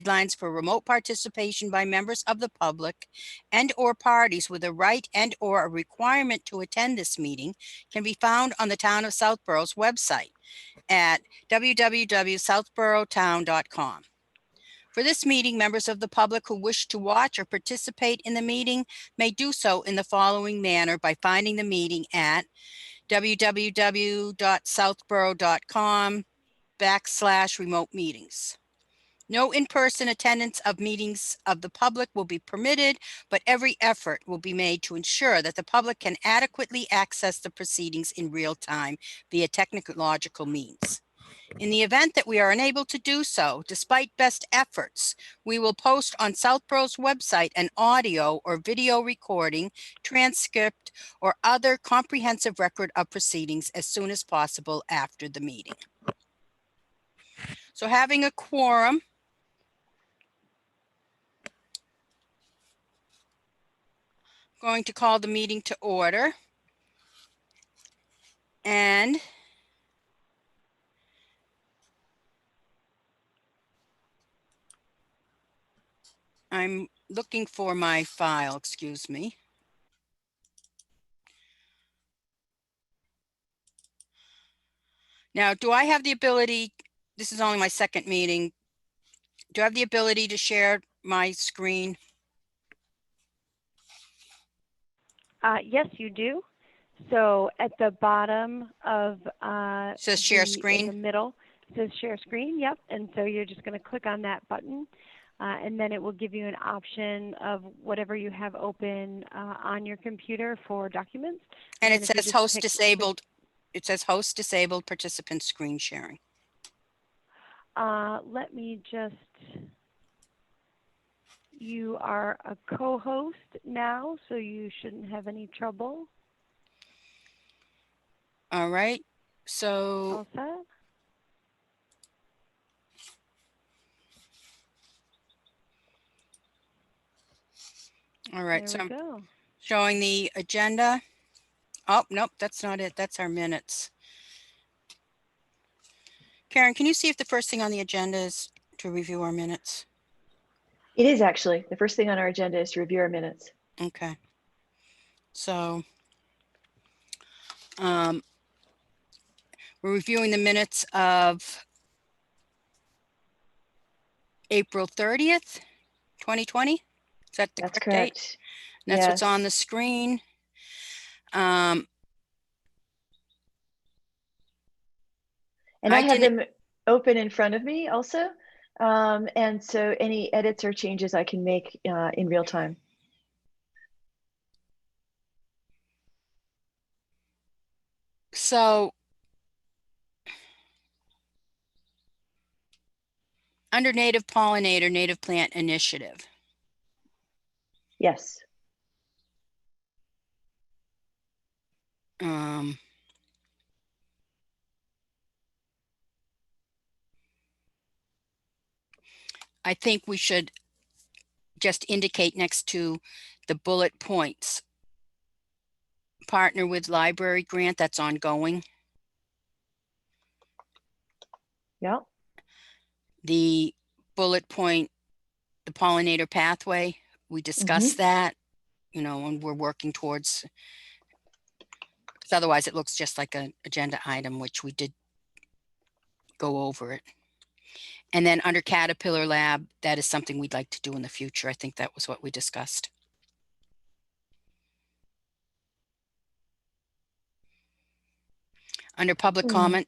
guidelines for remote participation by members of the public and or parties with a right and or a requirement to attend this meeting can be found on the Town of Southborough's website at www.southboroughtown.com. For this meeting, members of the public who wish to watch or participate in the meeting may do so in the following manner by finding the meeting at www.southborough.com/remote meetings. No in-person attendance of meetings of the public will be permitted, but every effort will be made to ensure that the public can adequately access the proceedings in real time via technological means. In the event that we are unable to do so, despite best efforts, we will post on Southborough's website an audio or video recording, transcript, or other comprehensive record of proceedings as soon as possible after the meeting. So having a quorum, I'm going to call the meeting to order. And I'm looking for my file, excuse me. Now, do I have the ability, this is only my second meeting, do I have the ability to share my screen? Yes, you do. So at the bottom of It says share screen. in the middle, it says share screen. Yep. And so you're just going to click on that button, and then it will give you an option of whatever you have open on your computer for documents. And it says host disabled. It says host disabled participant screen sharing. Let me just. You are a co-host now, so you shouldn't have any trouble. All right. So. All set? All right. There So we go. Showing the agenda. Oh, nope, that's not it. That's our minutes. Karen, can you see if the first thing on the agenda is to review our minutes? It is actually. The first thing on our agenda is to review our minutes. Okay. So we're reviewing the minutes of April 30th, 2020. Is that the That's correct date? That's yes. what's on the screen. And I have them open in front of me also. And so any edits or changes I can make in real time. So under Native Pollinator, Native Plant Initiative. Yes. I think we should just indicate next to the bullet points. Partner with library grant, that's ongoing. Yeah. The bullet point, the pollinator pathway, we discussed that, you know, and we're working towards, because otherwise it looks just like an agenda item, which we did go over it. And then under Caterpillar Lab, that is something we'd like to do in the future. I think that was what we discussed. Under public comment.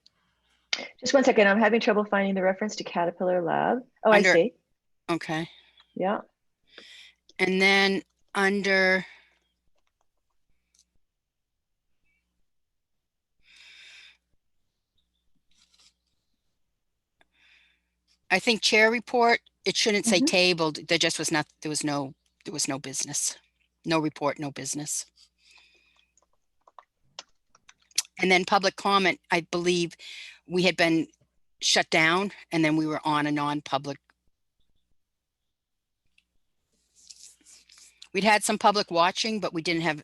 Just one second. I'm having trouble finding the reference to Caterpillar Lab. Oh, I see. Okay. Yeah. And then under I think chair report, it shouldn't say tabled. There just was not, there was no business. No report, no business. And then public comment, I believe we had been shut down and then we were on a non-public. We'd had some public watching, but we didn't have,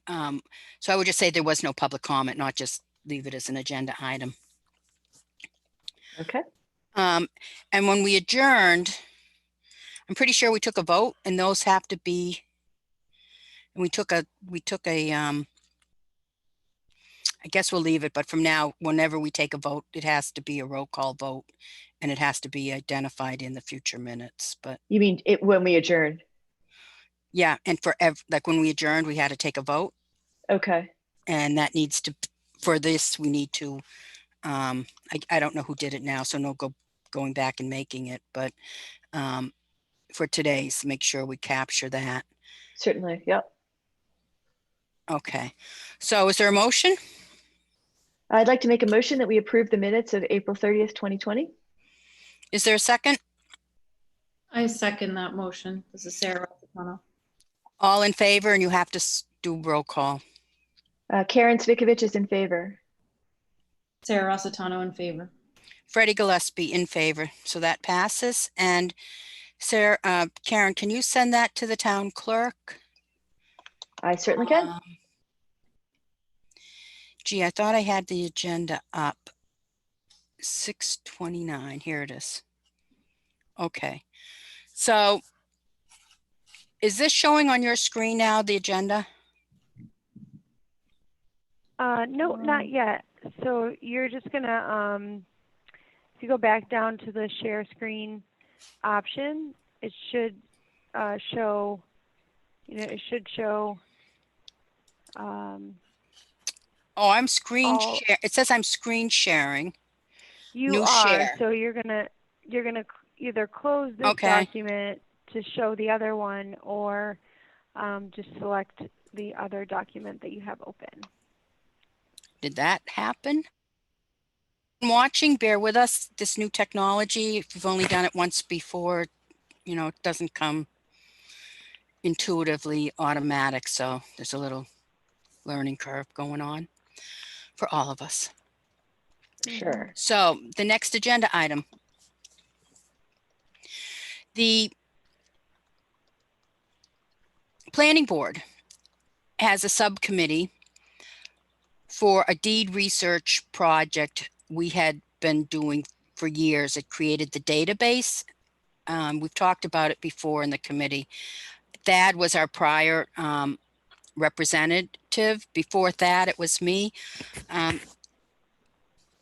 so I would just say there was no public comment, not just leave it as an agenda item. Okay. And when we adjourned, I'm pretty sure we took a vote, and those have to be, and we took a, I guess we'll leave it, but from now, whenever we take a vote, it has to be a roll call vote, and it has to be identified in the future minutes, but You mean it when we adjourn? yeah, and like when we adjourned, we had to take a vote, Okay. and that needs to, for this, we need to, I don't know who did it now, so no going back and making it, but for today's, make sure we capture that. Certainly. Yep. Okay, so is there a motion? I'd like to make a motion that we approve the minutes of April 30th, 2020. Is there a second? I second that motion. This is Sarah. All in favor, and you have to do roll call. Karen Cvikovich is in favor. Sarah Rossitano in favor. Freddie Gillespie in favor, so that passes. And Sarah, Karen, can you send that to the town clerk? I certainly can. Gee, I thought I had the agenda up. 6:29, here it is. Okay, so is this showing on your screen now, the agenda? No, not yet. So you're just gonna, if you go back down to the share screen option, it should show, it should show. Oh, I'm screen all, share. It says I'm screen sharing. You New are, share. so you're gonna either close this Okay. document to show the other one, or just select the other document that you have open. Did that happen? Watching, bear with us, this new technology, if you've only done it once before, it doesn't come intuitively automatic, so there's a little learning curve going on for all of us. Sure. So the next agenda item. The planning board has a subcommittee for a deed research project we had been doing for years. It created the database. We've talked about it before in the committee. Thad was our prior representative. Before that, it was me.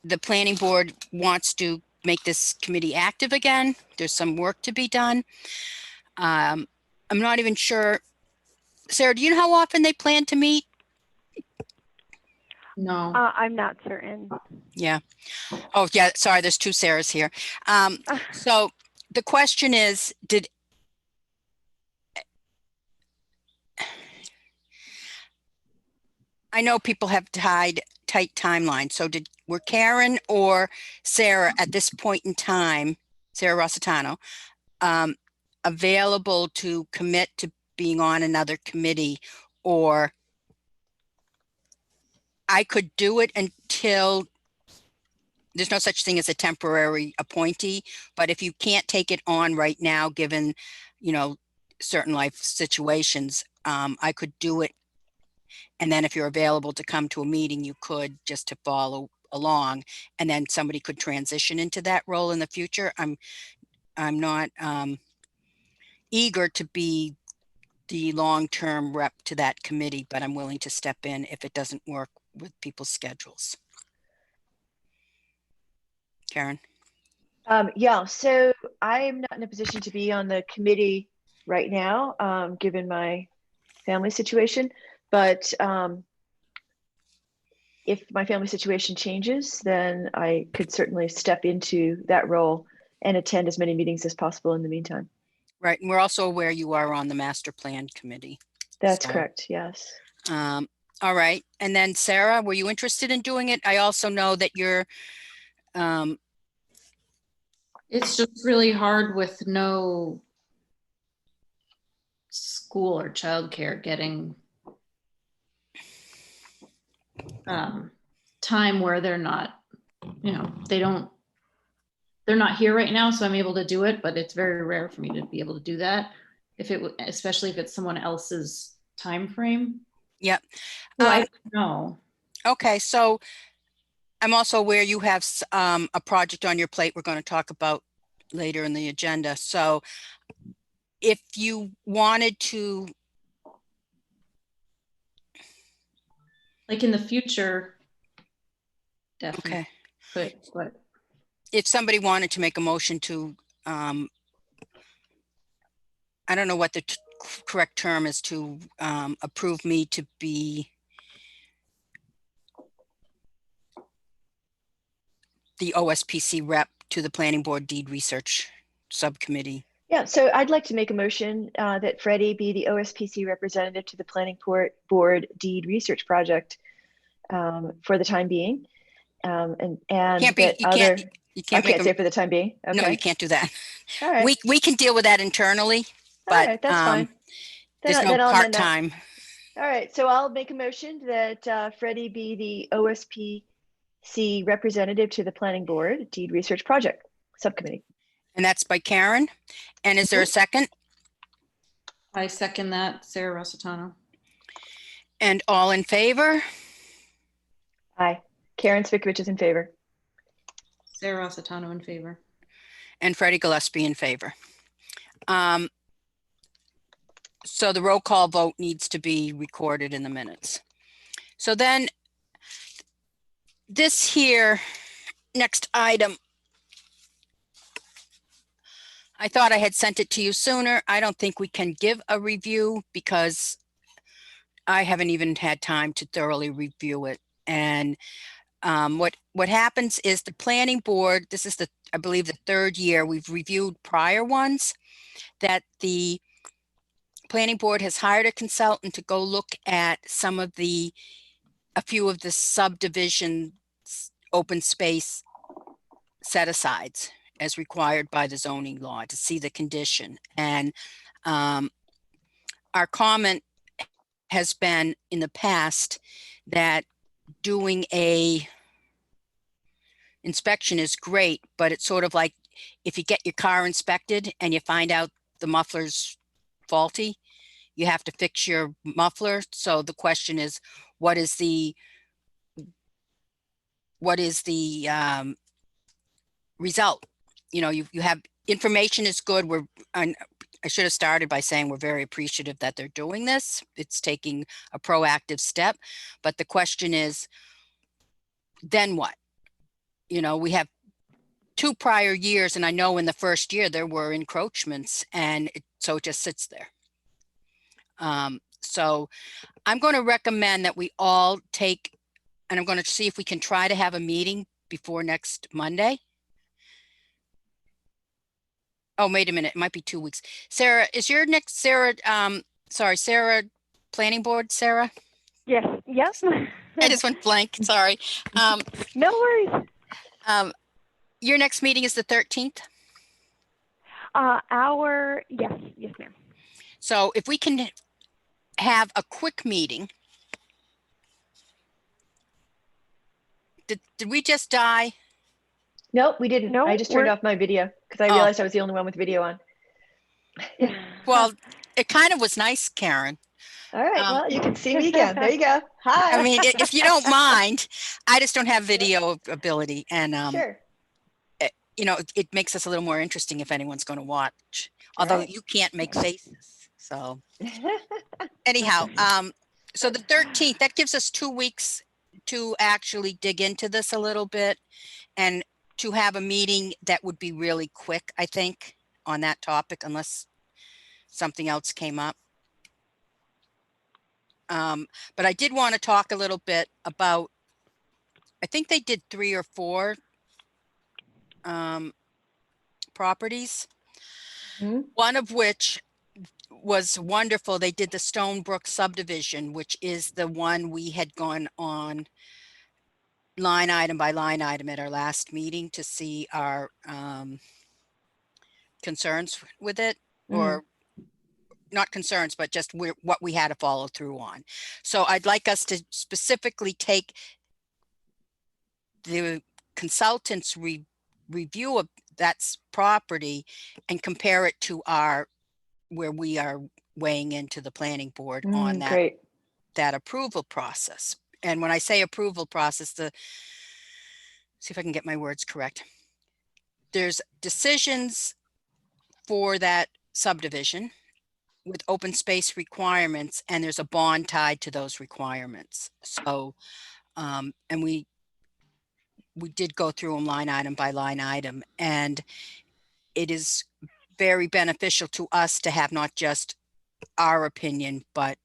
The planning board wants to make this committee active again. There's some work to be done. I'm not even sure. Sarah, do you know how often they plan to meet? No. I'm not certain. Yeah. Oh, yeah. Sorry, there's two Sarahs here. So the question is, I know people have tight timelines. So were Karen or Sarah at this point in time, Sarah Rossitano, available to commit to being on another committee, or I could do it until there's no such thing as a temporary appointee, but if you can't take it on right now, given, certain life situations, I could do it. And then if you're available to come to a meeting, you could, just to follow along, and then somebody could transition into that role in the future. I'm not eager to be the long-term rep to that committee, but I'm willing to step in if it doesn't work with people's schedules. Karen? Yeah, so I'm not in a position to be on the committee right now, given my family situation. But if my family situation changes, then I could certainly step into that role and attend as many meetings as possible in the meantime. Right, and we're also aware you are on the master plan committee. That's So, correct, yes. All right, and then Sarah, were you interested in doing it? I also know that you're, It's just really hard with no school or childcare getting time where they're not, they're not here right now, so I'm able to do it, but it's very rare for me to be able to do that. Especially if it's someone else's time frame. Yep. So I don't know. Okay, so I'm also aware you have a project on your plate we're going to talk about later in the agenda. So if you wanted to, Like in the future, definitely okay, could, but if somebody wanted to make a motion to, I don't know what the correct term is, to approve me to be the OSPC rep to the Planning Board Deed Research Subcommittee. Yeah, so I'd like to make a motion that Freddie be the OSPC representative to the Planning Board Deed Research Project for the time being. And Can't be, that you other, can't, you I can't make can't say for the time being. no, you Okay. can't do that. All right. We can deal with that internally, All but right, that's fine. there's no Then I'll amend that. part-time. All right, so I'll make a motion that Freddie be the OSPC representative to the Planning Board Deed Research Project Subcommittee. And that's by Karen. And is there a second? I second that, Sarah Rossitano. And all in favor? Aye. Karen Spikovich is in favor. Sarah Rossitano in favor. And Freddie Gillespie in favor. So the roll call vote needs to be recorded in the minutes. So then this here, next item, I thought I had sent it to you sooner. I don't think we can give a review because I haven't even had time to thoroughly review it. And what happens is the planning board, this is the, I believe, the third year we've reviewed prior ones, that the planning board has hired a consultant to go look at a few of the subdivision open space set-asides as required by the zoning law to see the condition. And our comment has been in the past that doing a inspection is great, but it's sort of like if you get your car inspected and you find out the muffler's faulty, you have to fix your muffler. So the question is, what is the result? You know, you have information is good. I should have started by saying we're very appreciative that they're doing this. It's taking a proactive step, but the question is, then what? You know, we have 2 prior years, and I know in the first year there were encroachments, and so it just sits there. So I'm going to recommend that we all take, and I'm going to see if we can try to have a meeting before next Monday. Oh, wait a minute, it might be 2 weeks. Sarah, is your next, Sarah, Sarah, planning board, Sarah? Yes, yep. I just went blank, sorry. No worries. Your next meeting is the 13th? Yes, ma'am. So if we can have a quick meeting. Did we just die? Nope, we didn't. No, I just turned off my video because I realized I was the only one with video on. Well, it kind of was nice, Karen. All right, well, you can see me again. There you go. Hi. I mean, if you don't mind, I just don't have video ability. And, Sure. you know, it makes us a little more interesting if anyone's going to watch, although Right. you can't make faces. So anyhow, so the 13th, that gives us 2 weeks to actually dig into this a little bit and to have a meeting that would be really quick, I think, on that topic, unless something else came up. But I did want to talk a little bit about, I think they did 3 or 4 properties, one of which was wonderful. They did the Stonebrook subdivision, which is the one we had gone on line item by line item at our last meeting to see our concerns with it, or not concerns, but just what we had to follow through on. So I'd like us to specifically take the consultant's review of that property and compare it to where we are weighing into the planning board on that approval process. And when I say approval process, see if I can get my words correct. There's decisions for that subdivision with open space requirements, and there's a bond tied to those requirements. So, and we did go through them line item by line item, and it is very beneficial to us to have not just our opinion, but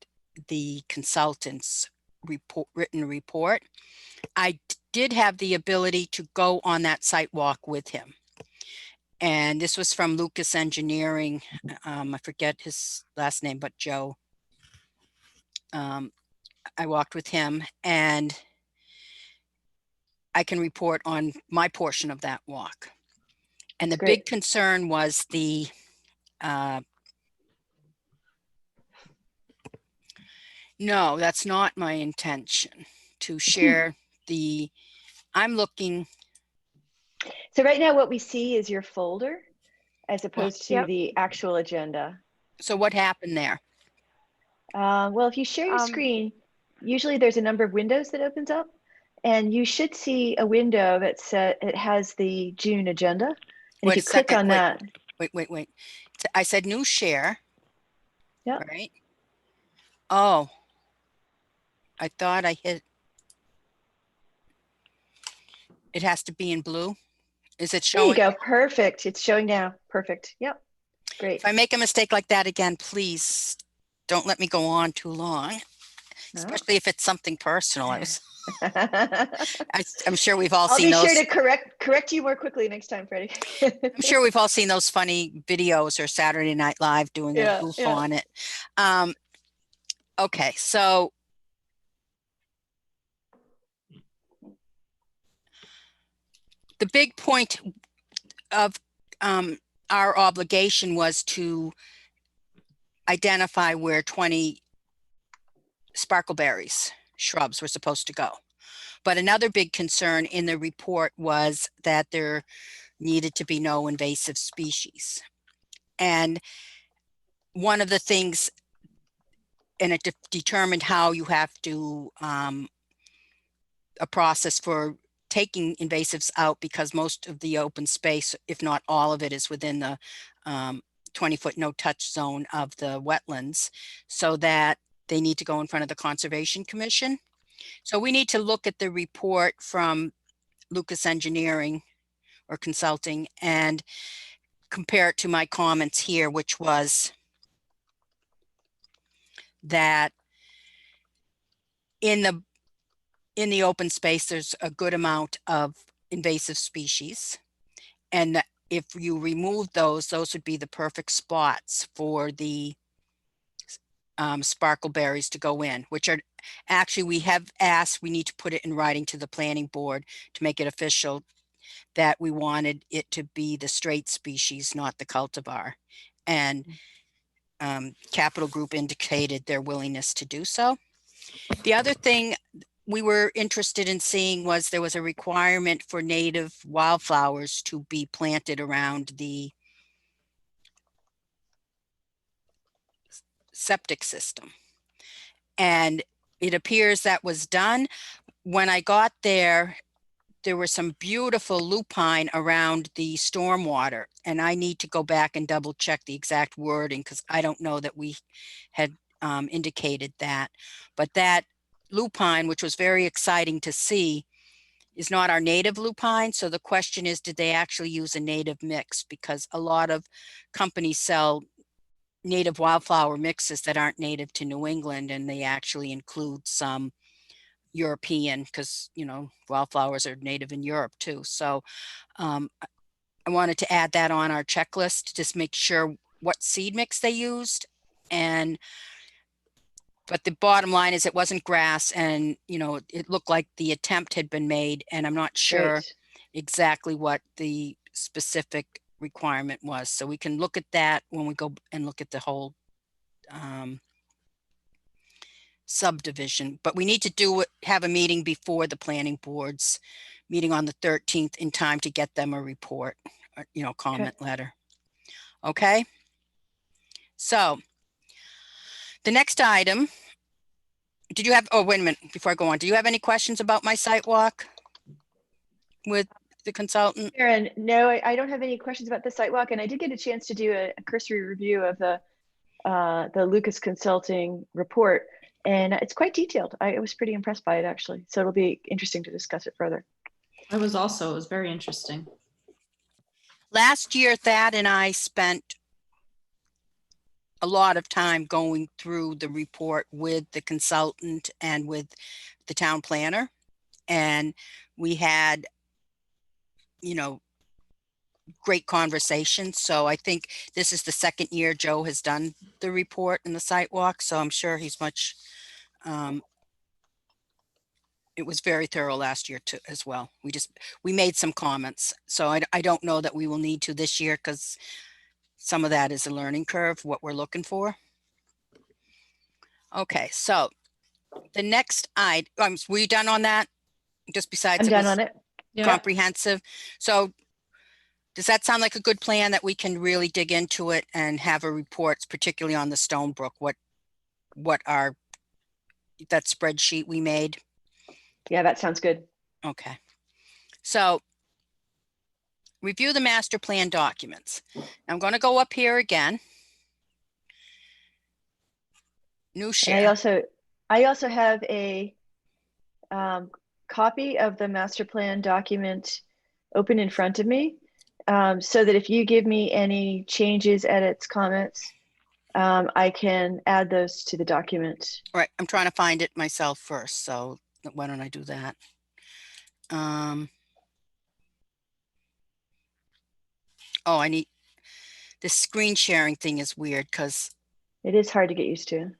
the consultant's written report. I did have the ability to go on that site walk with him. And this was from Lucas Engineering. I forget his last name, but Joe. I walked with him, and I can report on my portion of that walk. And the Great. big concern was the no, that's not my intention to share the, I'm looking. So right now what we see is your folder as opposed to Yep. the actual agenda. So what happened there? Well, if you share your screen, usually there's a number of windows that opens up, and you should see a window that it has the June agenda. And Wait if you a click second, on that. Wait. I said new share. Yeah. Right. Oh, I thought I hit. It has to be in blue. Is it showing? There you go. Perfect. It's showing now. Perfect. Yep. Great. If I make a mistake like that again, please don't let me go on too long, especially if it's something personal. I'm sure we've all I'll seen be those. sure to correct you more quickly next time, Freddie. I'm sure we've all seen those funny videos or Saturday Night Live doing a goof on it. Okay, so the big point of our obligation was to identify where 20 sparkleberries shrubs were supposed to go. But another big concern in the report was that there needed to be no invasive species. And one of the things, and it determined how you have to, a process for taking invasives out, because most of the open space, if not all of it, is within the 20-foot no-touch zone of the wetlands, so that they need to go in front of the Conservation Commission. So we need to look at the report from Lucas Engineering or Consulting and compare it to my comments here, which was that in the open space, there's a good amount of invasive species. And that if you remove those would be the perfect spots for the sparkleberries to go in, which are actually, we have asked, we need to put it in writing to the planning board to make it official that we wanted it to be the straight species, not the cultivar. And Capital Group indicated their willingness to do so. The other thing we were interested in seeing was there was a requirement for native wildflowers to be planted around the septic system. And it appears that was done. When I got there, there were some beautiful lupine around the stormwater, and I need to go back and double check the exact wording because I don't know that we had indicated that. But that lupine, which was very exciting to see, is not our native lupine. So the question is, did they actually use a native mix? Because a lot of companies sell native wildflower mixes that aren't native to New England, and they actually include some European, because wildflowers are native in Europe too. So I wanted to add that on our checklist to just make sure what seed mix they used. But the bottom line is it wasn't grass, and it looked like the attempt had been made, and I'm not sure exactly what the specific requirement was. So we can look at that when we go and look at the whole subdivision. But we need to have a meeting before the planning board's meeting on the 13th in time to get them a report, comment letter. Okay. So the next item, did you have, oh, wait a minute, before I go on, do you have any questions about my site walk with the consultant? Aaron, no, I don't have any questions about the sidewalk, and I did get a chance to do a cursory review of the Lucas Consulting report, and it's quite detailed. I was pretty impressed by it, actually. So it'll be interesting to discuss it further. It was very interesting. Last year, Thad and I spent a lot of time going through the report with the consultant and with the town planner. And we had, you know, great conversations. So I think this is the second year Joe has done the report and the site walk. So I'm sure he's much, it was very thorough last year too, as well. We made some comments. So I don't know that we will need to this year because some of that is a learning curve, what we're looking for. Okay, so the next were you done on that? Just besides I'm done on it. Yeah. comprehensive. So does that sound like a good plan that we can really dig into it and have a report, particularly on the Stonebrook, what our, that spreadsheet we made? Yeah, that sounds good. Okay. So review the master plan documents. I'm going to go up here again. New And share. I also have a copy of the master plan document open in front of me, so that if you give me any changes, edits, comments, I can add those to the document. All right. I'm trying to find it myself first. So why don't I do that? Oh, I need this screen sharing thing is weird because It is hard to get used to.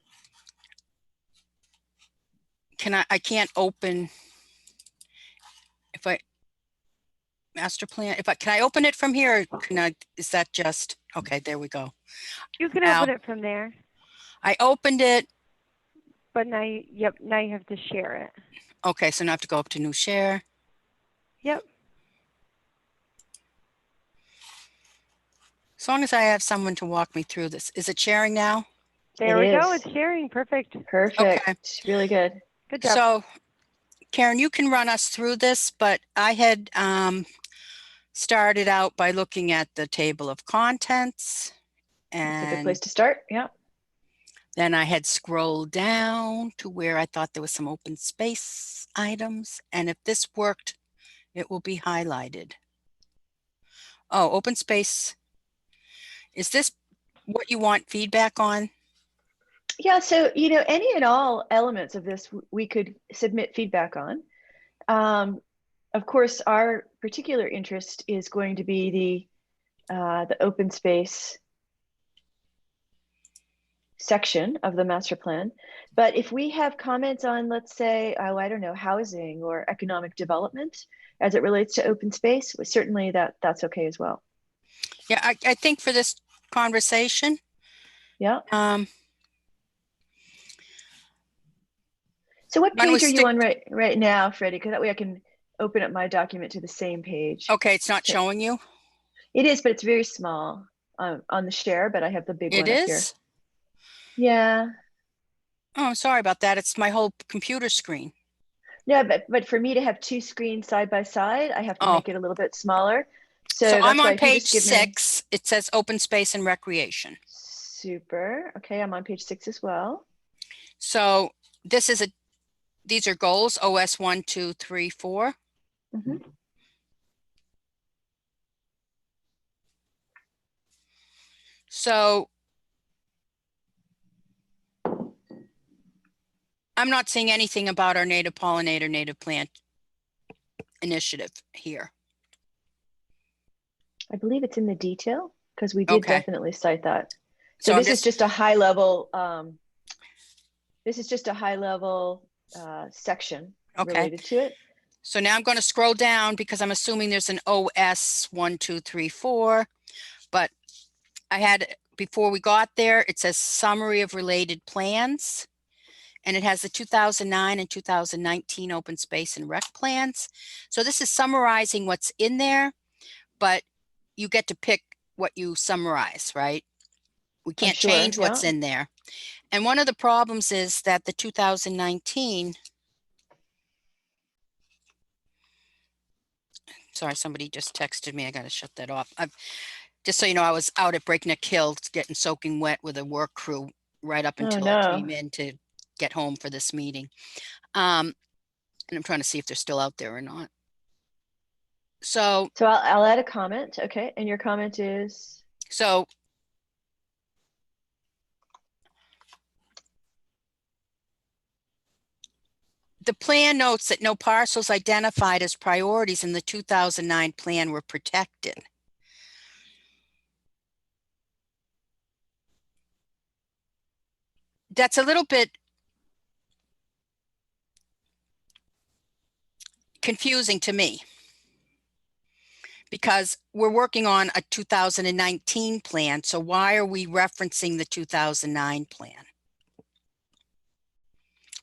I can't open master plan. Can I open it from here? Or is that just, okay, there we go. You can Now, open it from there, I opened it. but now now you have to share it. Okay, so now I have to go up to new share. Yep. As long as I have someone to walk me through this. Is it sharing now? There we go. is. It's sharing. Perfect. Perfect. Okay. Really good. Good job. So Karen, you can run us through this, but I had started out by looking at the table of contents, That's a good and place to start. Yeah. then I had scrolled down to where I thought there was some open space items. And if this worked, it will be highlighted. Oh, open space. Is this what you want feedback on? Yeah, so, any and all elements of this we could submit feedback on. Of course, our particular interest is going to be the open space section of the master plan. But if we have comments on, let's say, I don't know, housing or economic development as it relates to open space, certainly that's okay as well. Yeah, I think for this conversation. Yeah. So what Why don't we page are you on right now, Freddie? Because that way I can open up my document to the same page. Okay, it's not showing you? It is, but it's very small on the share, but I have the big It one up here. is? Yeah. Oh, I'm sorry about that. It's my whole computer screen. No, but for me to have two screens side by side, I have to make it a little bit smaller. So that's I'm why on if you page just give me- 6. It says open space and recreation. Super. Okay, I'm on page 6 as well. So these are goals, OS 1, 2, 3, 4. Mm-hmm. So I'm not seeing anything about our native pollinator, native plant initiative here. I believe it's in the detail because we did definitely cite that. So this is just a high level. This is just a high level section related to it. So now I'm going to scroll down because I'm assuming there's an OS 1, 2, 3, 4. But I had, before we got there, it says summary of related plans. And it has the 2009 and 2019 open space and rec plans. So this is summarizing what's in there, but you get to pick what you summarize, right? We can't change what's in there. And one of the problems is that the 2019, Sorry, somebody just texted me. I gotta shut that off. Just so you know, I was out at Breakneck Hill getting soaking wet with a work crew right up Oh, until I no. came in to get home for this meeting. And I'm trying to see if they're still out there or not. So So I'll add a comment. Okay. And your comment is? So the plan notes that no parcels identified as priorities in the 2009 plan were protected. That's a little bit confusing to me because we're working on a 2019 plan. So why are we referencing the 2009 plan?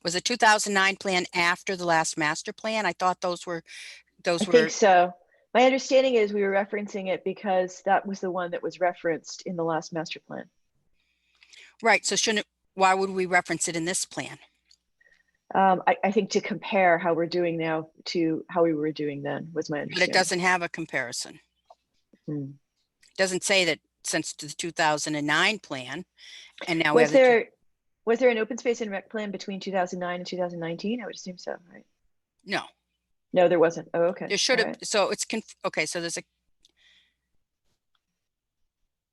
Was the 2009 plan after the last master plan? I thought those were. I think so. My understanding is we were referencing it because that was the one that was referenced in the last master plan. Right. So why would we reference it in this plan? I think to compare how we're doing now to how we were doing then was my understanding. But it doesn't have a comparison. Hmm. It doesn't say that since the 2009 plan, and now was there an open space and rec plan between 2009 and 2019? I would assume so, right? No. No, there wasn't. Oh, okay. There should have. Right. So it's okay. So there's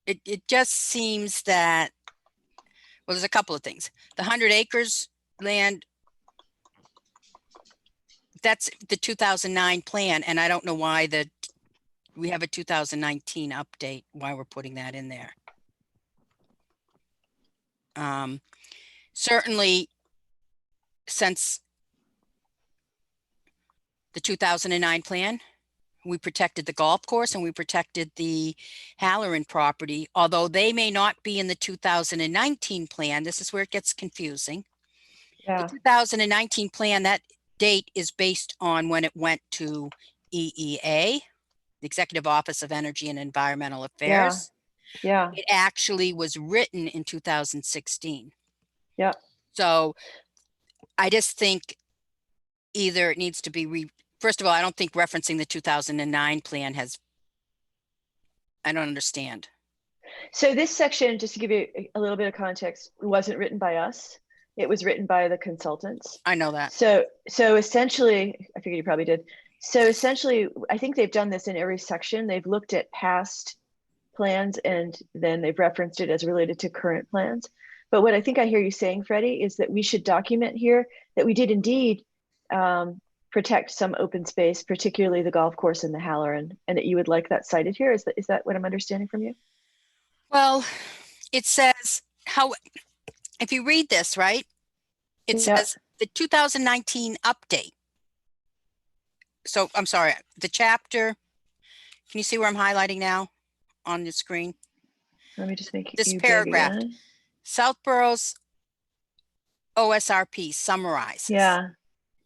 it just seems that, well, there's a couple of things. The 100 acres land, that's the 2009 plan. And I don't know why we have a 2019 update, why we're putting that in there. Certainly since the 2009 plan, we protected the golf course and we protected the Halloran property, although they may not be in the 2019 plan. This is where it gets confusing. Yeah. The 2019 plan, that date is based on when it went to EEA, the Executive Office of Energy and Environmental Affairs. Yeah. It actually was written in 2016. Yeah. So I just think either it needs to be first of all, I don't think referencing the 2009 plan I don't understand. So this section, just to give you a little bit of context, wasn't written by us. It was written by the consultants. I know that. So essentially, I figured you probably did. So essentially, I think they've done this in every section. They've looked at past plans and then they've referenced it as related to current plans. But what I think I hear you saying, Freddie, is that we should document here that we did indeed protect some open space, particularly the golf course and the Halloran, and that you would like that cited here. Is that what I'm understanding from you? Well, it says if you read this, right, it says the 2019 update. So I'm sorry, the chapter, can you see where I'm highlighting now on the screen? Let me just make this you paragraph. big again. Southborough's OSRP summarizes. Yeah.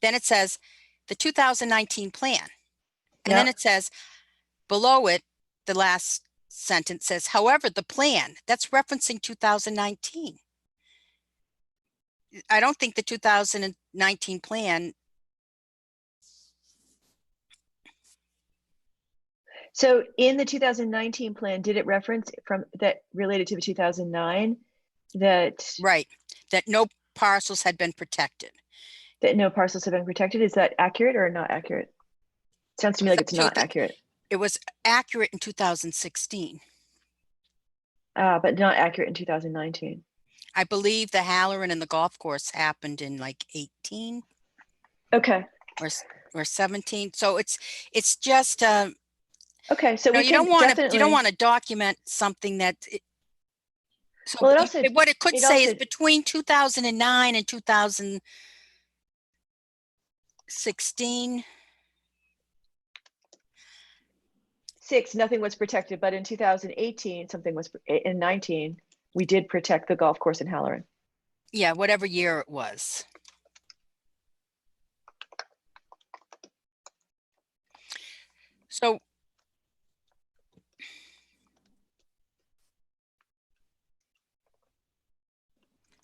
Then it says the 2019 plan. And then it says below it, the last sentence says, however, the plan, that's referencing 2019. I don't think the 2019 plan. So in the 2019 plan, did it reference from that related to the 2009 that? Right, that no parcels had been protected. That no parcels have been protected. Is that accurate or not accurate? Sounds to me like it's not accurate. It was accurate in 2016. But not accurate in 2019. I believe the Halloran and the golf course happened in like 18. Okay. Or 17. So it's just okay. So you don't want to document something that. So well, also, what it could say is between 2009 and 2016. Nothing was protected, but in 2018, something was, in 19, we did protect the golf course in Halloran. Yeah, whatever year it was. So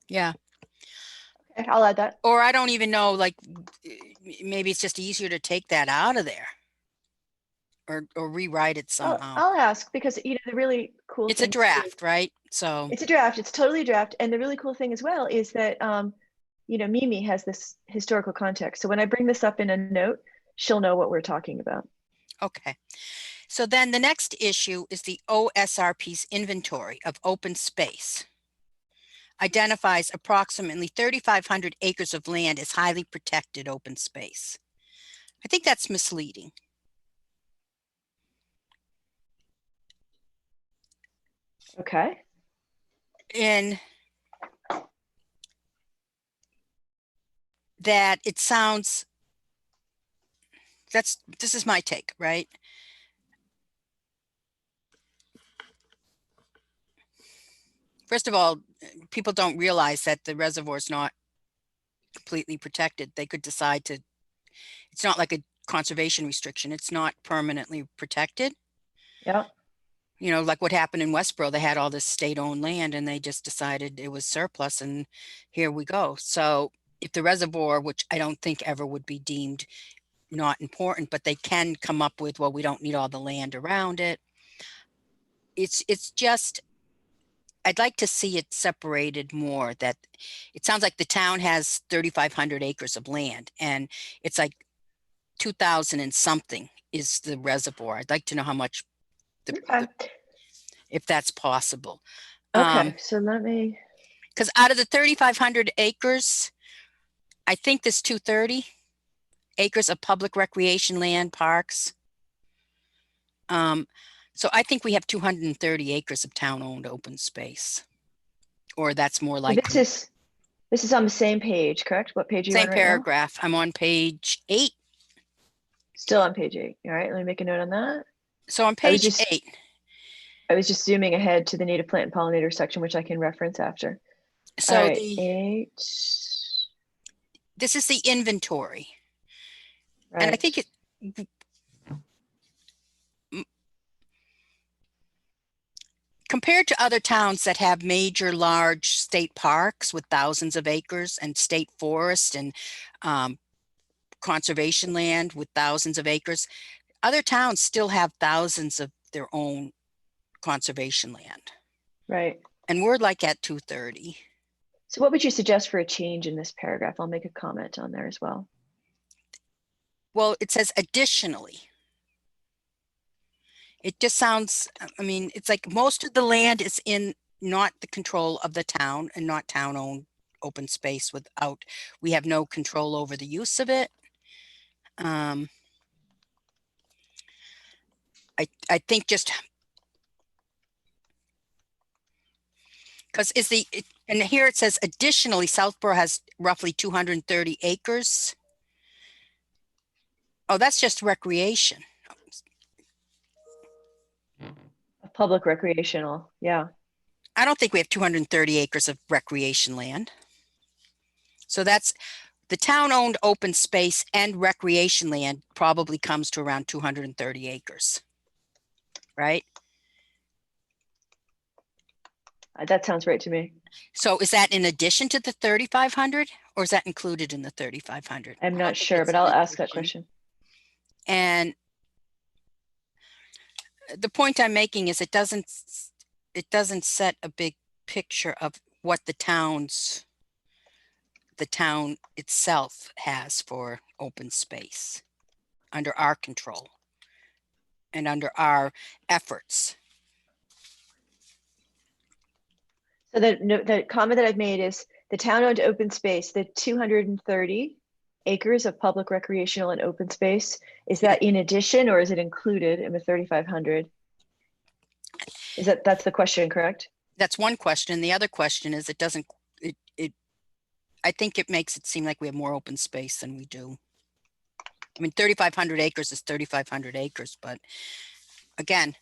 yeah. Okay, I'll add that. Or I don't even know, like maybe it's just easier to take that out of there. or rewrite it somehow. I'll ask, because you know the really cool It's a thing too- draft, right? So It's a draft. It's totally a draft. And the really cool thing as well is that you know, Mimi has this historical context. So when I bring this up in a note, she'll know what we're talking about. okay. So then the next issue is the OSRP's inventory of open space. Identifies approximately 3,500 acres of land as highly protected open space. I think that's misleading. Okay. In that it sounds, this is my take, right? First of all, people don't realize that the reservoir is not completely protected. They could decide to, it's not like a conservation restriction. It's not permanently protected. Yeah. You know, like what happened in Westboro, they had all this state-owned land and they just decided it was surplus and here we go. So if the reservoir, which I don't think ever would be deemed not important, but they can come up with, well, we don't need all the land around it. It's just, I'd like to see it separated more, that it sounds like the town has 3,500 acres of land and it's like 2,000 and something is the reservoir. I'd like to know how much, Okay. if that's possible. Okay. So let me. Because out of the 3,500 acres, I think there's 230 acres of public recreation land, parks. So I think we have 230 acres of town-owned open space, or that's more like This is on the same page, correct? What page are you same on right now? paragraph. I'm on page 8. Still on page 8. All right. Let me make a note on that. So on page 8. I was just zooming ahead to the native plant and pollinator section, which I can reference after. So All right, 8. This is the inventory. Right. And I think compared to other towns that have major large state parks with thousands of acres and state forest and conservation land with thousands of acres, other towns still have thousands of their own conservation land. Right. And we're like at 230. So what would you suggest for a change in this paragraph? I'll make a comment on there as well. Well, it says additionally. It just sounds, I mean, it's like most of the land is in not the control of the town and not town-owned open space without, we have no control over the use of it. I think just because and here it says additionally, Southborough has roughly 230 acres. Oh, that's just recreation. Public recreational, yeah. I don't think we have 230 acres of recreation land. So that's the town-owned open space and recreation land probably comes to around 230 acres, right? That sounds right to me. So is that in addition to the 3,500 or is that included in the 3,500? I'm not sure, but I'll ask that question. And the point I'm making is it doesn't set a big picture of what the town itself has for open space under our control and under our efforts. So the comment that I've made is the town-owned open space, the 230 acres of public recreational and open space, is that in addition or is it included in the 3,500? That's the question, correct? That's one question. The other question is I think it makes it seem like we have more open space than we do. I mean, 3,500 acres is 3,500 acres, but again,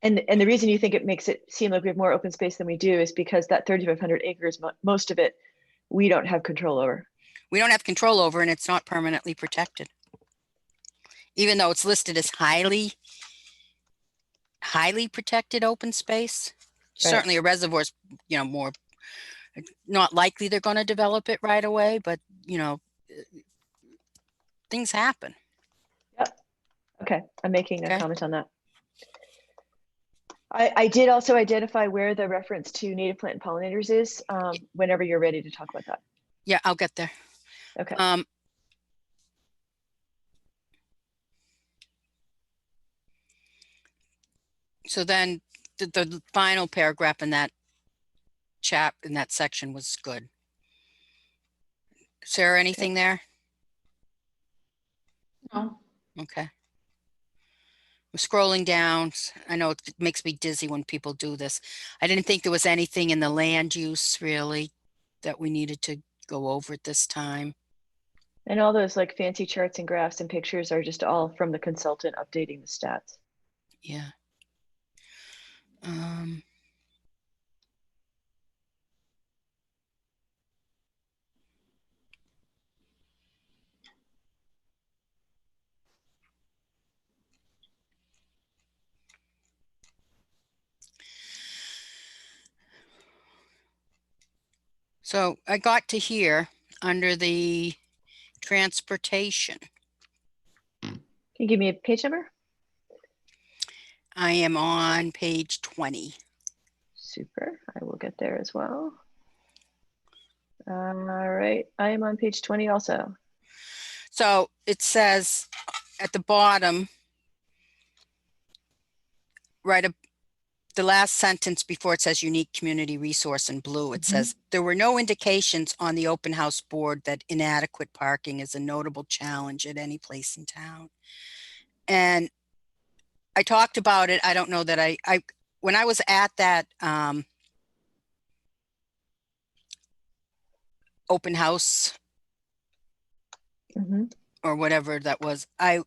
and the reason you think it makes it seem like we have more open space than we do is because that 3,500 acres, most of it, we don't have control over. We don't have control over, and it's not permanently protected. Even though it's listed as highly protected open space. Right. Certainly a reservoir is, more, not likely they're going to develop it right away, but, things happen. Okay, I'm making a Okay. comment on that. I did also identify where the reference to native plant and pollinators is, whenever you're ready to talk about that. Yeah, I'll get there. Okay. So then the final paragraph in that in that section was good. Sarah, anything there? No. Okay. I'm scrolling down. I know it makes me dizzy when people do this. I didn't think there was anything in the land use really that we needed to go over at this time. And all those like fancy charts and graphs and pictures are just all from the consultant updating the stats. Yeah. So I got to here under the transportation. Can you give me a page number? I am on page 20. Super, I will get there as well. All right, I am on page 20 also. So it says at the bottom, right up the last sentence before it says unique community resource in blue, it says there were no indications on the open house board that inadequate parking is a notable challenge at any place in town. And I talked about it. I don't know that I when I was at that open house or whatever that was, I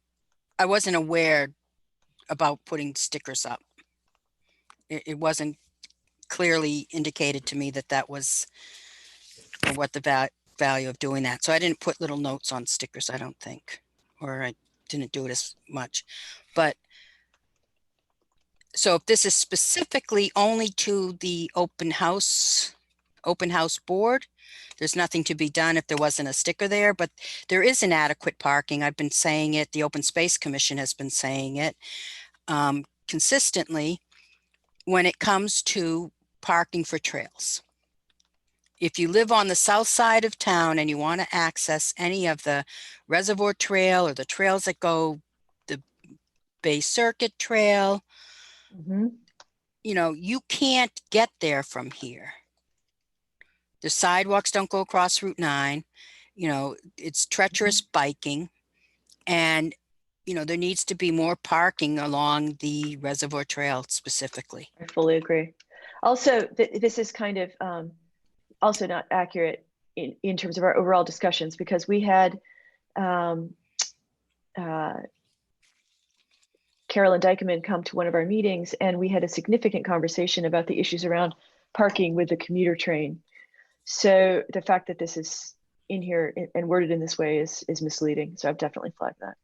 wasn't aware about putting stickers up. It wasn't clearly indicated to me that that was what the value of doing that. So I didn't put little notes on stickers, I don't think, or I didn't do it as much. But so if this is specifically only to the open house board, there's nothing to be done if there wasn't a sticker there, but there is inadequate parking. I've been saying it. The Open Space Commission has been saying it consistently when it comes to parking for trails. If you live on the south side of town and you want to access any of the Reservoir Trail or the trails that go, the Bay Circuit Trail, you know, you can't get there from here. The sidewalks don't go across Route 9. You know, it's treacherous biking. And, you know, there needs to be more parking along the Reservoir Trail specifically. I fully agree. Also, this is kind of also not accurate in terms of our overall discussions, because we had Carolyn Dykeman come to one of our meetings, and we had a significant conversation about the issues around parking with the commuter train. So the fact that this is in here and worded in this way is misleading. So I've definitely flagged that.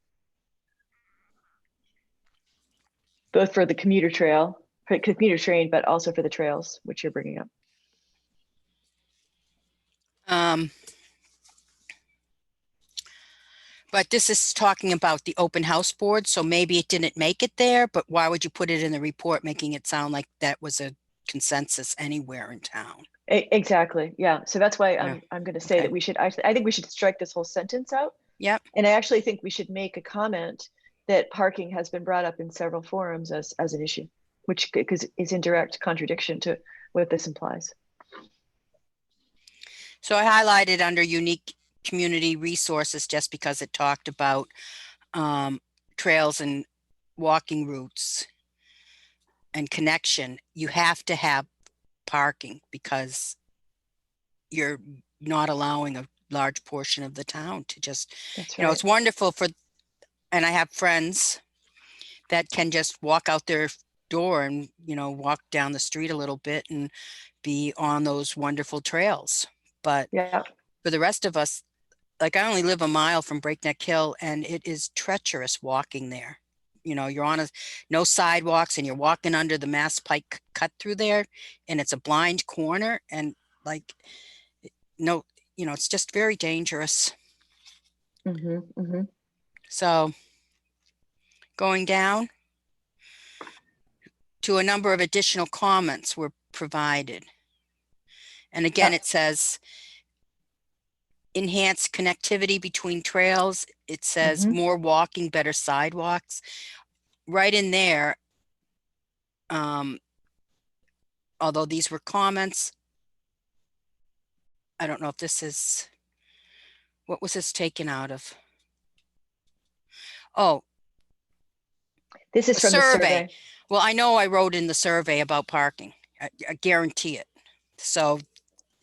Both for the commuter trail, for the commuter train, but also for the trails, which you're bringing up. But this is talking about the open house board, so maybe it didn't make it there, but why would you put it in the report, making it sound like that was a consensus anywhere in town? Exactly, yeah. So that's why Yeah. I'm going to say that we should, I think we should strike this whole sentence out. Yep. And I actually think we should make a comment that parking has been brought up in several forums as an issue, which is in direct contradiction to what this implies. So I highlighted under unique community resources just because it talked about trails and walking routes and connection. You have to have parking because you're not allowing a large portion of the town to just, That's you know, right. it's wonderful for, and I have friends that can just walk out their door and, you know, walk down the street a little bit and be on those wonderful trails. But yeah, for the rest of us, like I only live a mile from Breakneck Hill and it is treacherous walking there. You know, you're on no sidewalks and you're walking under the Mass Pike cut through there and it's a blind corner and like, no, you know, it's just very dangerous. So going down to a number of additional comments were provided. And again, it says enhance connectivity between trails. It says more walking, better sidewalks. Right in there, although these were comments, I don't know if this is, what was this taken out of? Oh, This is the from the survey. Well, I know I wrote in the survey about parking. I guarantee it. So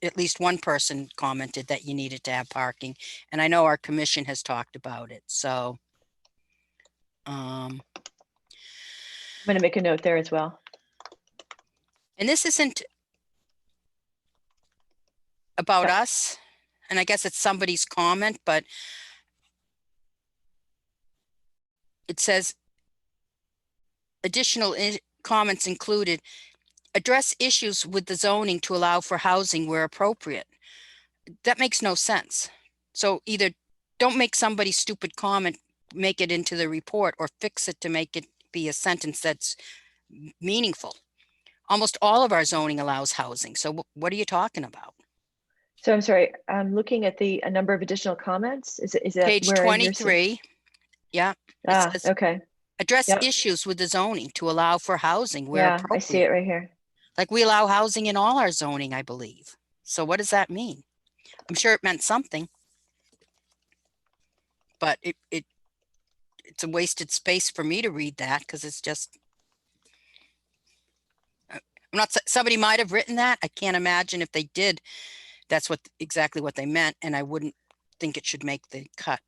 at least one person commented that you needed to have parking. And I know our commission has talked about it. So I'm going to make a note there as well. and this isn't about us, and I guess it's somebody's comment, but it says additional comments included address issues with the zoning to allow for housing where appropriate. That makes no sense. So either don't make somebody's stupid comment, make it into the report, or fix it to make it be a sentence that's meaningful. Almost all of our zoning allows housing. So what are you talking about? So I'm sorry, I'm looking at a number of additional comments. Is that Page where 23? Yeah. Ah, says, okay. address issues with the zoning to allow for housing where appropriate. I see it right here. Like we allow housing in all our zoning, I believe. So what does that mean? I'm sure it meant something, but it's a wasted space for me to read that because it's just, I'm not, somebody might have written that. I can't imagine if they did, that's exactly what they meant. And I wouldn't think it should make the cut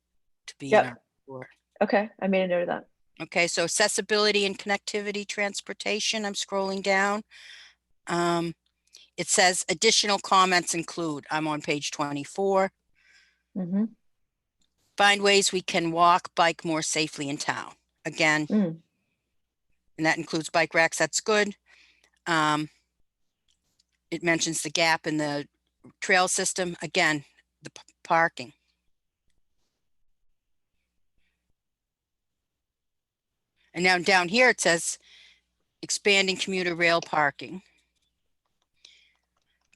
to be in our report. Okay, I made a note of that. Okay, so accessibility and connectivity, transportation, I'm scrolling down. It says additional comments include, I'm on page 24. Find ways we can walk, bike more safely in town. Again, and that includes bike racks, that's good. It mentions the gap in the trail system. Again, the parking. And now down here it says expanding commuter rail parking.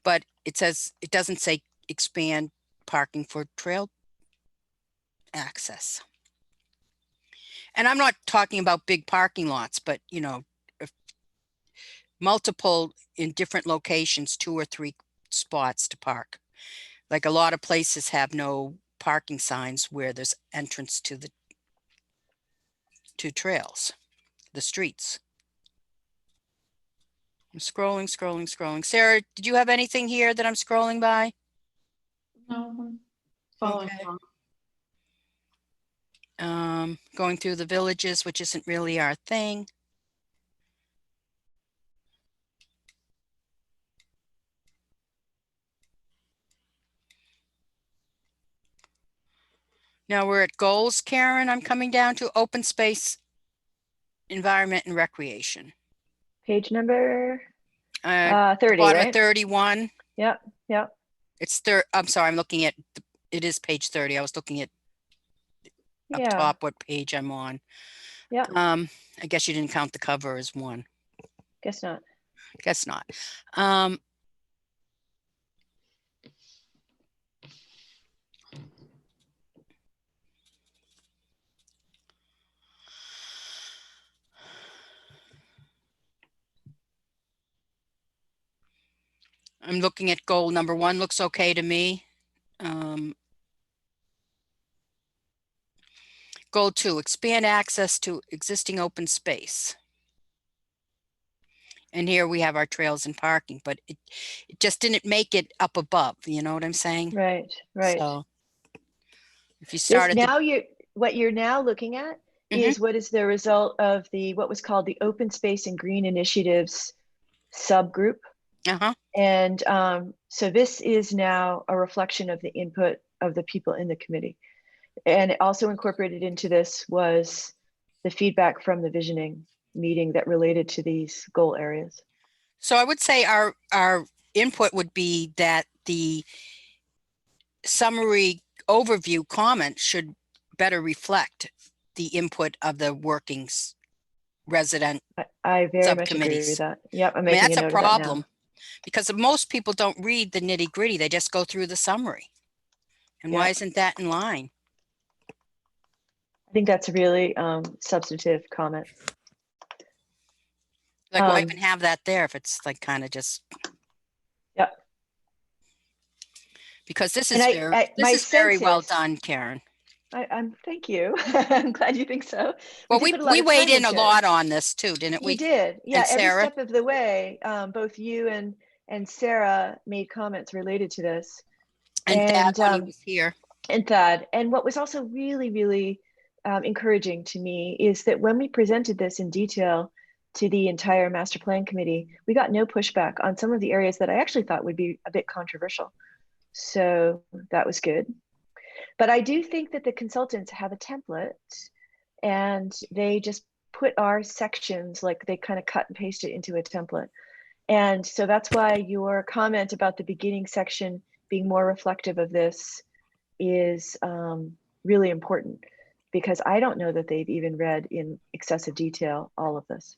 But it says, it doesn't say expand parking for trail access. And I'm not talking about big parking lots, but you know, multiple in different locations, 2 or 3 spots to park. Like a lot of places have no parking signs where there's entrance to the trails, the streets. I'm scrolling. Sarah, did you have anything here that I'm scrolling by? No, I'm following along. Going through the villages, which isn't really our thing. Now we're at goals, Karen. I'm coming down to open space, environment and recreation. Page number 30, bottom right? of 31. Yep. It's I'm sorry, I'm looking at, it is page 30. I was looking at up top what page I'm on. Yeah. I guess you didn't count the cover as one. Guess not. Guess not. I'm looking at goal number 1, looks okay to me. Goal 2, expand access to existing open space. And here we have our trails and parking, but it just didn't make it up above. You know what I'm saying? Right. So if you start what you're now looking at is what is the result of what was called the Open Space and Green Initiatives subgroup. And so this is now a reflection of the input of the people in the committee. And also incorporated into this was the feedback from the visioning meeting that related to these goal areas. So I would say our input would be that the summary overview comment should better reflect the input of the workings resident. I very much agree Subcommittees. with that. Yep, I'm I mean, making that's a a note of that now. problem because most people don't read the nitty gritty. They just go through the summary. And why Yeah. isn't that in line? I think that's a really substantive comment. Like, why even have that there if it's like kind of just. Yep. Because this is And this is very well is- done, Karen. I'm thank you. I'm glad you think so. Well, did put a lot we of weighed time in a into it. lot on this too, didn't we? You did. Yeah, And every Sarah? step of the way, both you and Sarah made comments related to this. And Thad, when he was here. And Thad. And what was also really, really encouraging to me is that when we presented this in detail to the entire master plan committee, we got no pushback on some of the areas that I actually thought would be a bit controversial. So that was good. But I do think that the consultants have a template and they just put our sections, like they kind of cut and paste it into a template. And so that's why your comment about the beginning section being more reflective of this is really important, because I don't know that they've even read in excessive detail all of this.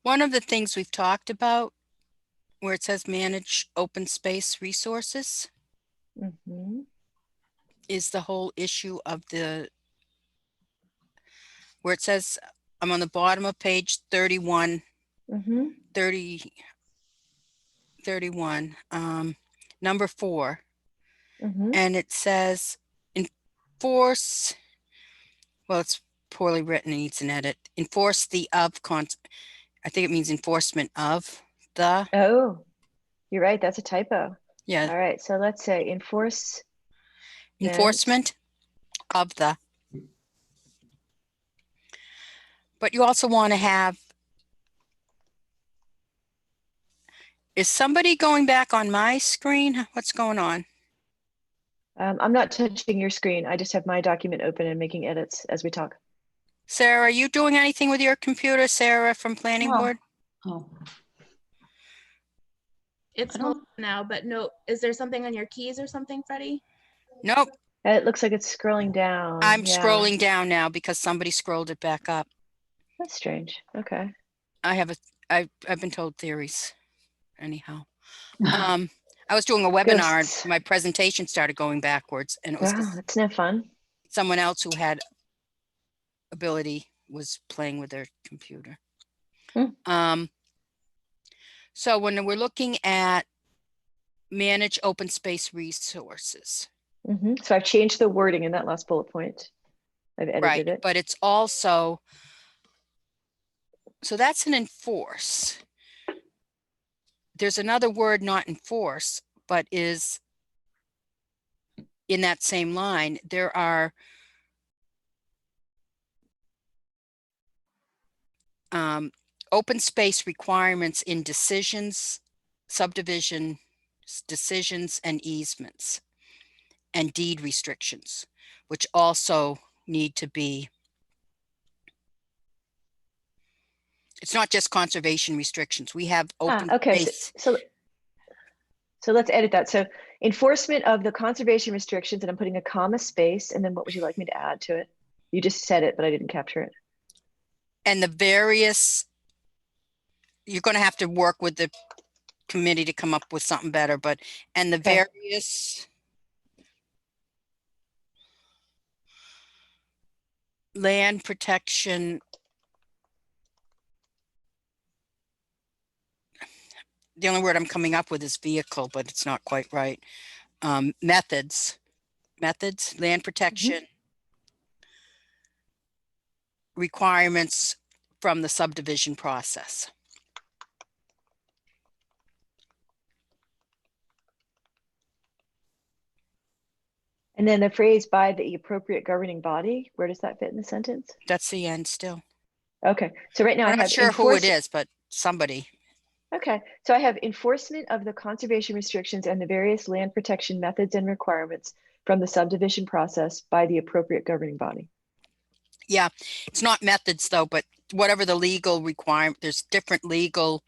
One of the things we've talked about where it says manage open space resources Mm-hmm. is the whole issue of where it says, I'm on the bottom of page 31, Mm-hmm. 31, number 4. Mm-hmm. And it says enforce, well, it's poorly written, it needs an edit. Enforce the I think it means enforcement of the. Oh, you're right. That's a typo. Yeah. All right. So let's say enforcement of the. But you also want to have. Is somebody going back on my screen? What's going on? I'm not touching your screen. I just have my document open and making edits as we talk. Sarah, are you doing anything with your computer, Sarah from Planning Board? Oh, It's I don't- full now, but no, is there something on your keys or something, Freddie? Nope. It looks like it's scrolling down. I'm Yeah. scrolling down now because somebody scrolled it back up. That's strange. Okay. I've been told theories. Anyhow. I was doing a webinar Ghosts. and my presentation started going backwards, and it was Wow, that's no fun. someone else who had ability was playing with their computer. So when we're looking at manage open space resources. Mm-hmm. So I've changed the wording in that last bullet point. I've edited it. But it's also, so that's an enforce. There's another word, not enforce, but is in that same line. There are open space requirements in decisions, subdivision decisions, and easements, and deed restrictions, which also need to be. It's not just conservation restrictions. We have open okay. space. So let's edit that. So enforcement of the conservation restrictions, and I'm putting a comma space, and then what would you like me to add to it? You just said it, but I didn't capture it. And the various, you're going to have to work with the committee to come up with something better, but, and the Okay. various land protection, the only word I'm coming up with is vehicle, but it's not quite right. Methods, land protection, requirements from the subdivision process. And then the phrase by the appropriate governing body, where does that fit in the sentence? That's the end still. Okay. So right now I I'm have not sure who it is, but somebody. Okay, so I have enforcement of the conservation restrictions and the various land protection methods and requirements from the subdivision process by the appropriate governing body. Yeah, it's not methods though, but whatever the legal requirement, there's different legal,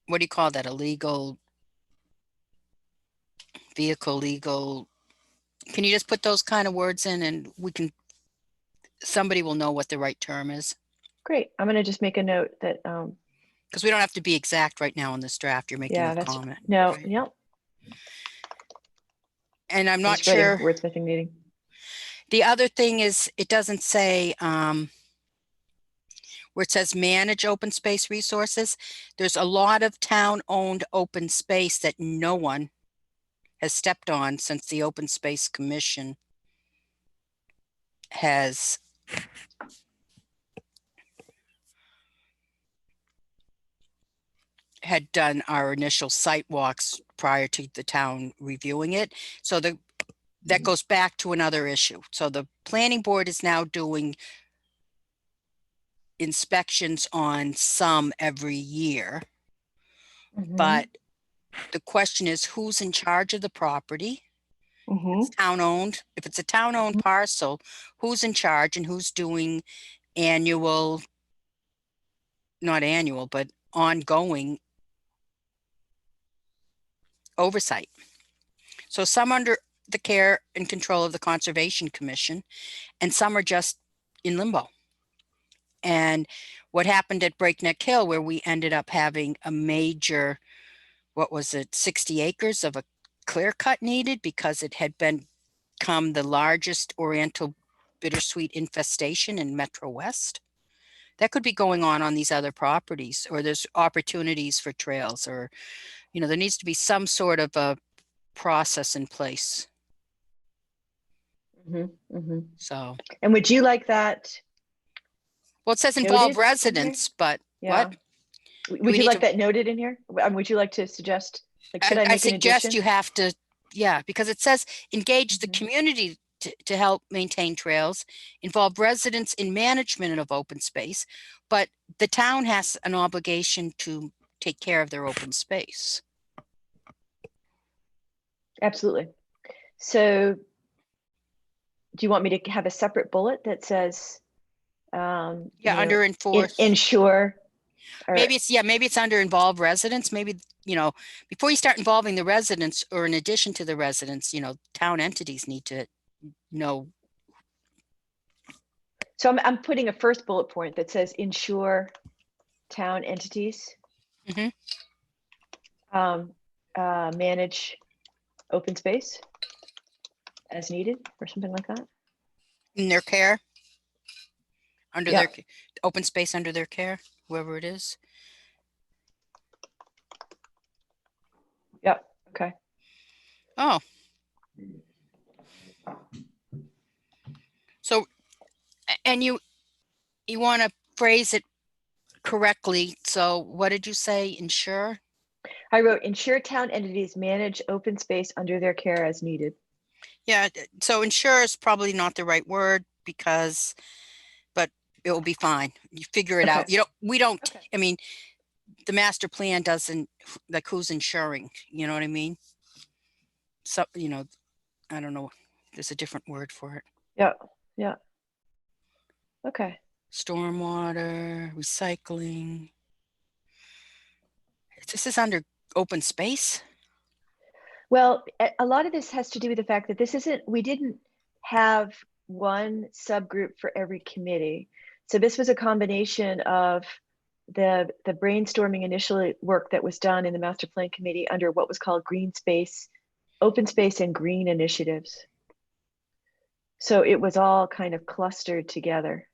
what do you call that? A legal vehicle, legal. Can you just put those kind of words in and somebody will know what the right term is? Great. I'm going to just make a note that, Because we don't have to be exact right now in this draft. You're making yeah, a that's, comment. no, right? yep. And I'm not Just ready sure. for wordsmithing meeting. The other thing is it doesn't say where it says manage open space resources. There's a lot of town-owned open space that no one has stepped on since the Open Space Commission has had done our initial site walks prior to the town reviewing it. So that goes back to another issue. So the planning board is now doing inspections on some every year. But the question is, who's in charge of the property? It's town-owned. If it's a town-owned parcel, who's in charge and who's doing annual, not annual, but ongoing oversight? So some under the care and control of the Conservation Commission, and some are just in limbo. And what happened at Breakneck Hill, where we ended up having a major, what was it, 60 acres of a clear cut needed because it had become the largest oriental bittersweet infestation in Metro West. That could be going on these other properties, or there's opportunities for trails, or, there needs to be some sort of a process in place. So, And would you like that? well, it says Noted involve in here? residents, but Yeah. what? Would you like that noted in here? Would you like to suggest, like, should I make an suggest addition? you have to, yeah, because it says engage the community to help maintain trails, involve residents in management of open space, but the town has an obligation to take care of their open space. Absolutely. So do you want me to have a separate bullet that says, Under enforce. Ensure. Maybe it's under involve residents. Maybe, before you start involving the residents, or in addition to the residents, town entities need to know. So I'm putting a first bullet point that says ensure town entities manage open space as needed, or something like that. In their care, under their open space, under their care, whoever it is. Yep. Okay. Oh. So, and you want to phrase it correctly. So what did you say? Ensure? I wrote ensure town entities manage open space under their care as needed. Yeah. So ensure is probably not the right word but it will be fine. You figure it out. We don't, I mean, the master plan doesn't, like, who's ensuring, you know what I mean? So, I don't know. There's a different word for it. Yeah. Yeah. Okay. Stormwater, recycling. This is under open space. Well, a lot of this has to do with the fact that we didn't have one subgroup for every committee. So this was a combination of the brainstorming initial work that was done in the master plan committee under what was called green space, open space and green initiatives. So it was all kind of clustered together.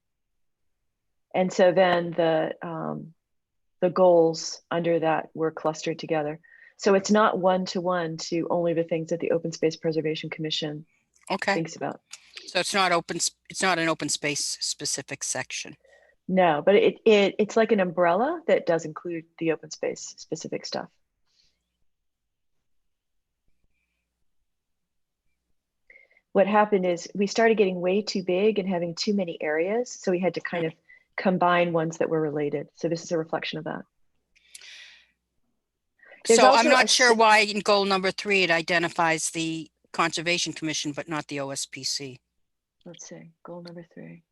And so then the goals under that were clustered together. So it's not one-to-one to only the things that the Open Space Preservation Commission thinks about. So it's not an open space specific section. No, but it's like an umbrella that does include the open space specific stuff. What happened is we started getting way too big and having too many areas. So we had to kind of combine ones that were related. So this is a reflection of that. So I'm not sure why in goal number 3, it identifies the Conservation Commission, but not the OSPC. let's see, goal number 3.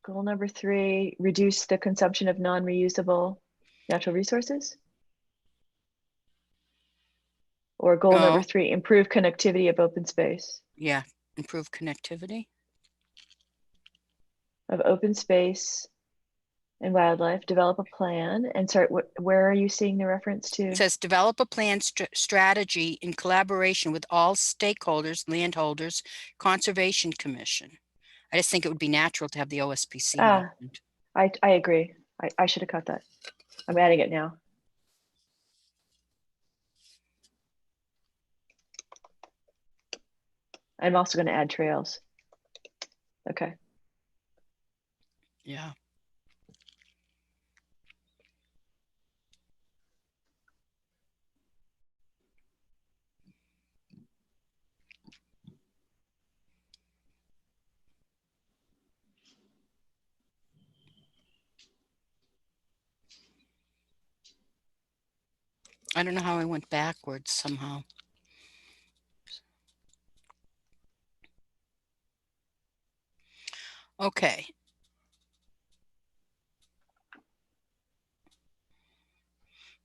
Goal number 3, reduce the consumption of non-reusable natural resources. Or goal number No. 3, improve connectivity of open space. Yeah, improve connectivity. Of open space and wildlife, develop a plan. And sorry, where are you seeing the reference to? It says develop a plan strategy in collaboration with all stakeholders, landholders, Conservation Commission. I just think it would be natural to have the OSPC mentioned. I agree. I should have cut that. I'm adding it now. I'm also going to add trails. Okay. Yeah. I don't know how I went backwards somehow. Okay.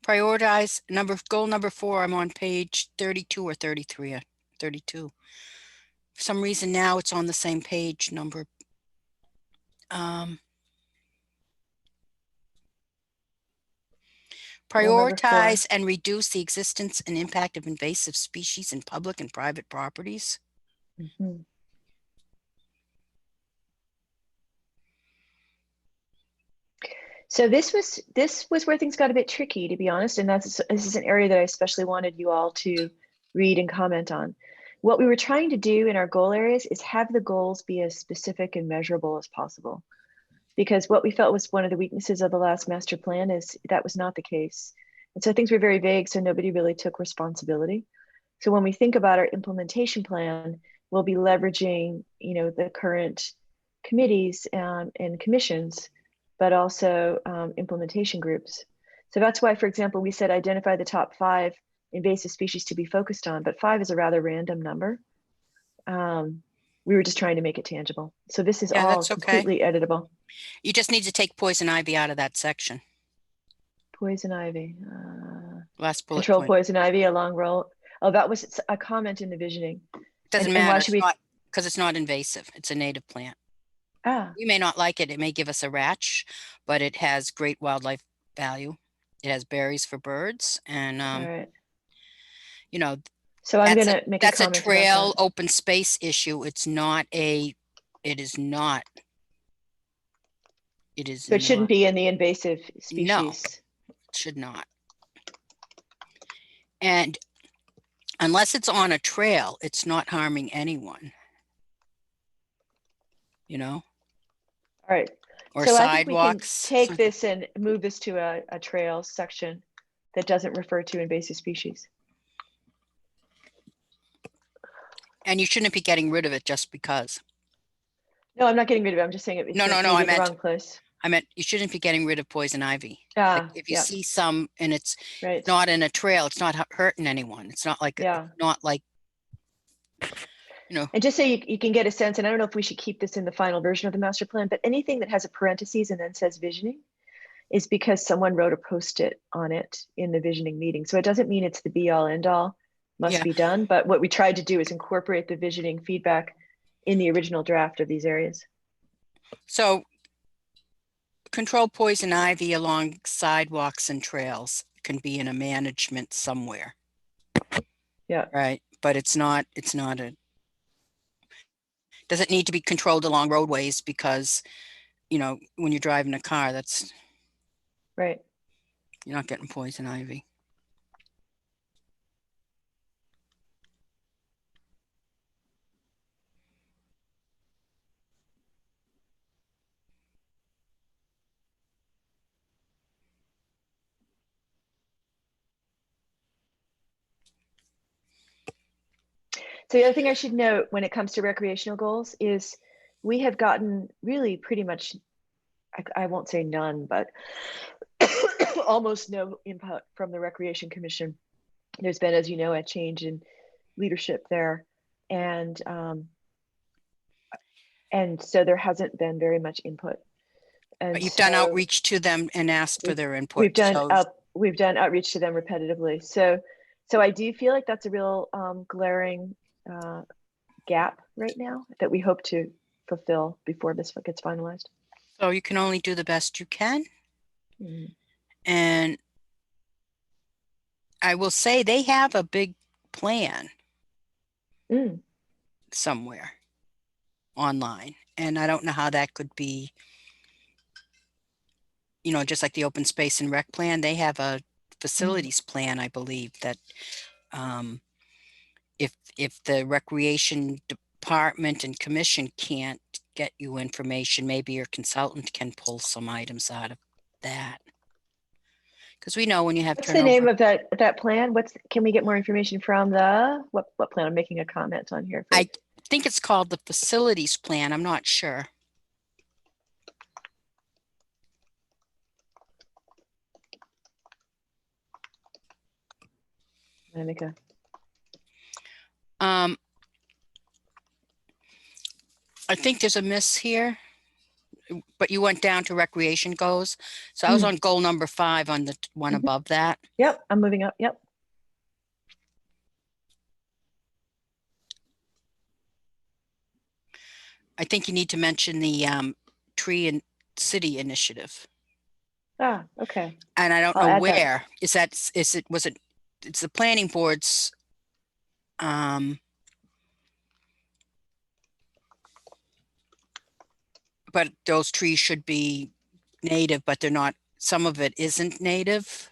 Prioritize goal number 4. I'm on page 32 or 33. 32. For some reason now it's on the same page number. Prioritize and reduce the existence and impact of invasive species in public and private properties. Mm-hmm. So this was where things got a bit tricky, to be honest, and this is an area that I especially wanted you all to read and comment on. What we were trying to do in our goal areas is have the goals be as specific and measurable as possible, because what we felt was one of the weaknesses of the last master plan is that was not the case, and so things were very vague, so nobody really took responsibility. So when we think about our implementation plan, we'll be leveraging, the current committees and commissions, but also implementation groups. So that's why, for example, we said identify the top 5 invasive species to be focused on, but 5 is a rather random number. We were just trying to make it tangible. So this is all completely editable. You just need to take poison ivy out of that section. Poison ivy. Last bullet control point. Poison ivy along roll. Oh, that was a comment in the visioning. Doesn't matter. Because it's not invasive. It's a native plant. We may not like it. It may give us a rash, but it has great wildlife value. It has berries for birds, and all right. So I'm going to make that's a comment a trail about that. open space issue. It's not a. It is not. It is. So it shouldn't be in the invasive species. No, it should not. And unless it's on a trail, it's not harming anyone. All right. Or so sidewalks. I think we can take this and move this to a trail section that doesn't refer to invasive species. And you shouldn't be getting rid of it just because. No, I'm not getting rid of it. I'm just saying it. No. I meant the wrong place. I meant you shouldn't be getting rid of poison ivy. If you see some and it's not in a trail, it's not hurting anyone. It's not like And just so you can get a sense, and I don't know if we should keep this in the final version of the master plan, but anything that has a parentheses and then says visioning is because someone wrote a post-it on it in the visioning meeting. So it doesn't mean it's the be all end all, must be done. But what we tried to do is incorporate the visioning feedback in the original draft of these areas. So control poison ivy along sidewalks and trails can be in a management somewhere. Yeah. Right. But it's not doesn't need to be controlled along roadways because, when you're driving a car, that's right. You're not getting poison ivy. So the other thing I should note when it comes to recreational goals is we have gotten really pretty much, I won't say none, but almost no input from the Recreation Commission. There's been, as you know, a change in leadership there. and so there hasn't been very much input. And But you've done so outreach to them and asked for their input. we've done So we've done outreach to them repetitively. So I do feel like that's a real glaring gap right now that we hope to fulfill before this gets finalized. so you can only do the best you can. Mhm. And I will say they have a big plan Mm. somewhere online. And I don't know how that could be, you know, just like the open space and rec plan, they have a facilities plan, I believe, that if the recreation department and commission can't get you information, maybe your consultant can pull some items out of that. Because we know when you have What's the name turnover. of that plan? Can we get more information from the what plan? I'm making a comment on here. I think it's called the facilities plan. I'm not sure. I'm gonna make a I think there's a miss here, but you went down to recreation goals. So I was on goal number 5 on the one above that. Yep, I'm moving up. Yep. I think you need to mention the tree and city initiative. Ah, okay. And I don't I'll know add that. where. It's the planning board's but those trees should be native, but they're not, some of it isn't native.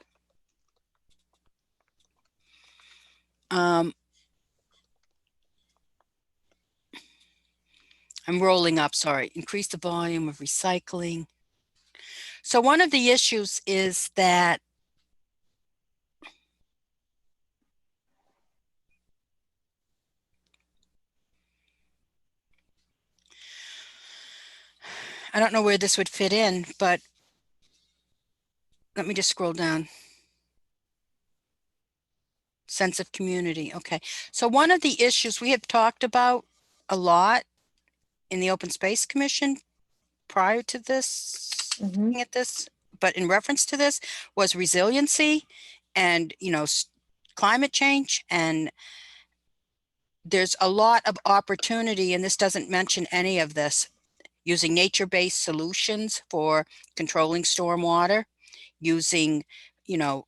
I'm rolling up, sorry. Increase the volume of recycling. So one of the issues is that I don't know where this would fit in, but let me just scroll down. Sense of community. Okay. So one of the issues we have talked about a lot in the Open Space Commission prior to this, looking at this, but in reference to this was resiliency and, you know, climate change. And there's a lot of opportunity, and this doesn't mention any of this, using nature-based solutions for controlling stormwater, using, you know,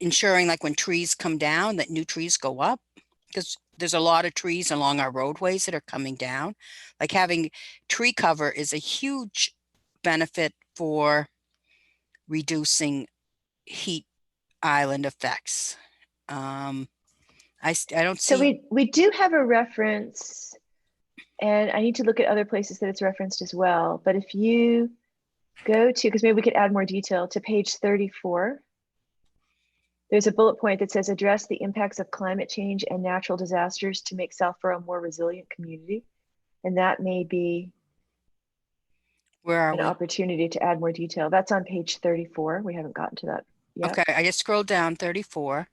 ensuring like when trees come down that new trees go up, because there's a lot of trees along our roadways that are coming down. Like having tree cover is a huge benefit for reducing heat island effects. I don't So see. we do have a reference, and I need to look at other places that it's referenced as well. But if you go to, because maybe we could add more detail to page 34, there's a bullet point that says address the impacts of climate change and natural disasters to make Southborough a more resilient community. And that may be Where are an we? opportunity to add more detail. That's on page 34. We haven't gotten to that yet. Okay, I just scrolled down 34.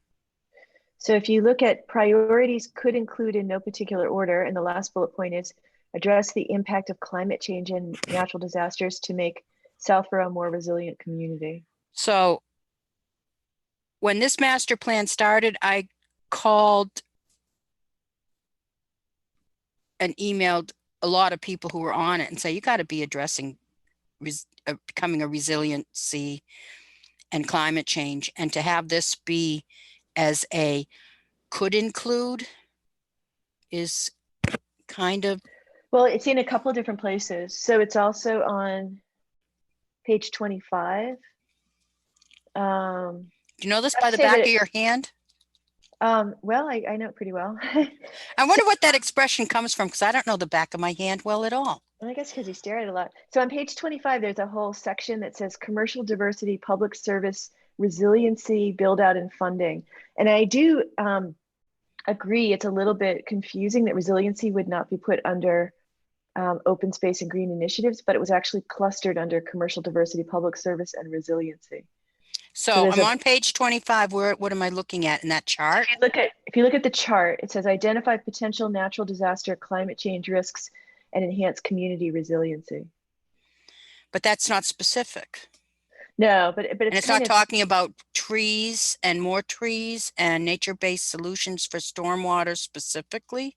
So if you look at priorities could include in no particular order, and the last bullet point is address the impact of climate change and natural disasters to make Southborough a more resilient community. So when this master plan started, I called and emailed a lot of people who were on it and say, you got to be addressing becoming a resiliency and climate change. And to have this be as a could include is kind of. Well, it's in a couple of different places. So it's also on page 25. Do you know this by the back of your hand? Well, I know it pretty well. I wonder what that expression comes from, because I don't know the back of my hand well at all. I guess because you stare at it a lot. So on page 25, there's a whole section that says commercial diversity, public service, resiliency, build out and funding. And I do agree it's a little bit confusing that resiliency would not be put under open space and green initiatives, but it was actually clustered under commercial diversity, public service, and resiliency. So So there's I'm a, on page 25. What am I looking at in that chart? if you look at the chart, it says identify potential natural disaster, climate change risks, and enhance community resiliency. But that's not specific. No, but And it's it's not kind of, talking about trees and more trees and nature-based solutions for stormwater specifically.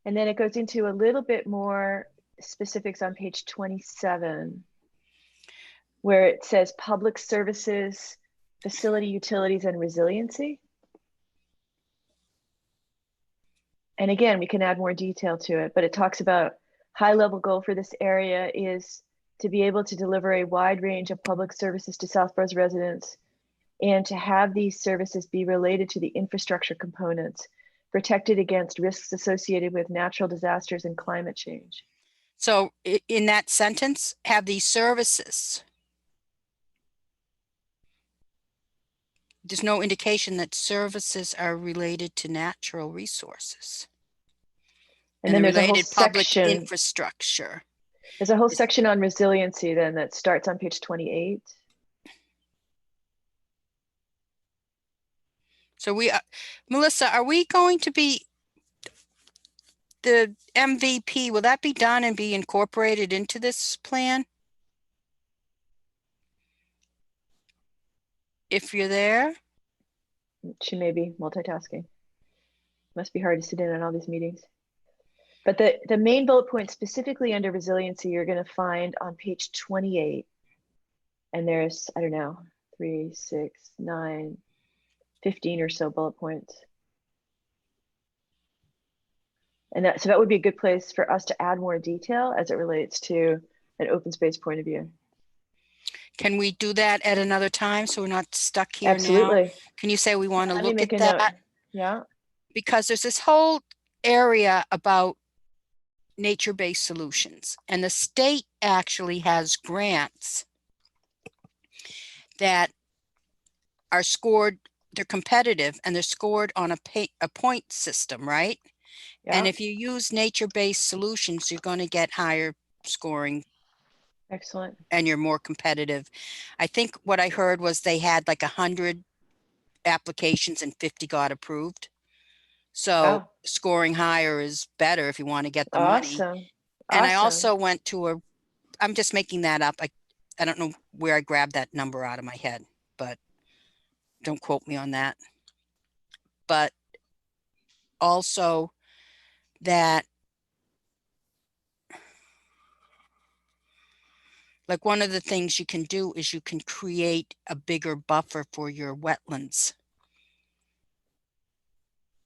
and then it goes into a little bit more specifics on page 27, where it says public services, facility utilities, and resiliency. And again, we can add more detail to it, but it talks about high level goal for this area is to be able to deliver a wide range of public services to Southborough's residents and to have these services be related to the infrastructure components, protected against risks associated with natural disasters and climate change. So in that sentence, have these services. There's no indication that services are related to natural resources. And And then the there's a whole related public section, infrastructure. there's a whole section on resiliency then that starts on page 28. So Melissa, are we going to be, the MVP, will that be done and be incorporated into this plan? If you're there? She may be multitasking. Must be hard to sit in on all these meetings. But the main bullet point specifically under resiliency, you're going to find on page 28. And there's, I don't know, 3, 6, 9, 15 or so bullet points. And so that would be a good place for us to add more detail as it relates to an open space point of view. Can we do that at another time so we're not stuck here now? Absolutely. Can you say we want to Let me look make at a note. that? Yeah. Because there's this whole area about nature-based solutions, and the state actually has grants that are scored, they're competitive and they're scored on a point system, right? Yeah. And if you use nature-based solutions, you're going to get higher scoring Excellent. and you're more competitive. I think what I heard was they had like 100 applications and 50 got approved. So Wow. scoring higher is better if you want to get the money. Awesome. And I Awesome. also went to I'm just making that up. I don't know where I grabbed that number out of my head, but don't quote me on that. But also that, like, one of the things you can do is you can create a bigger buffer for your wetlands.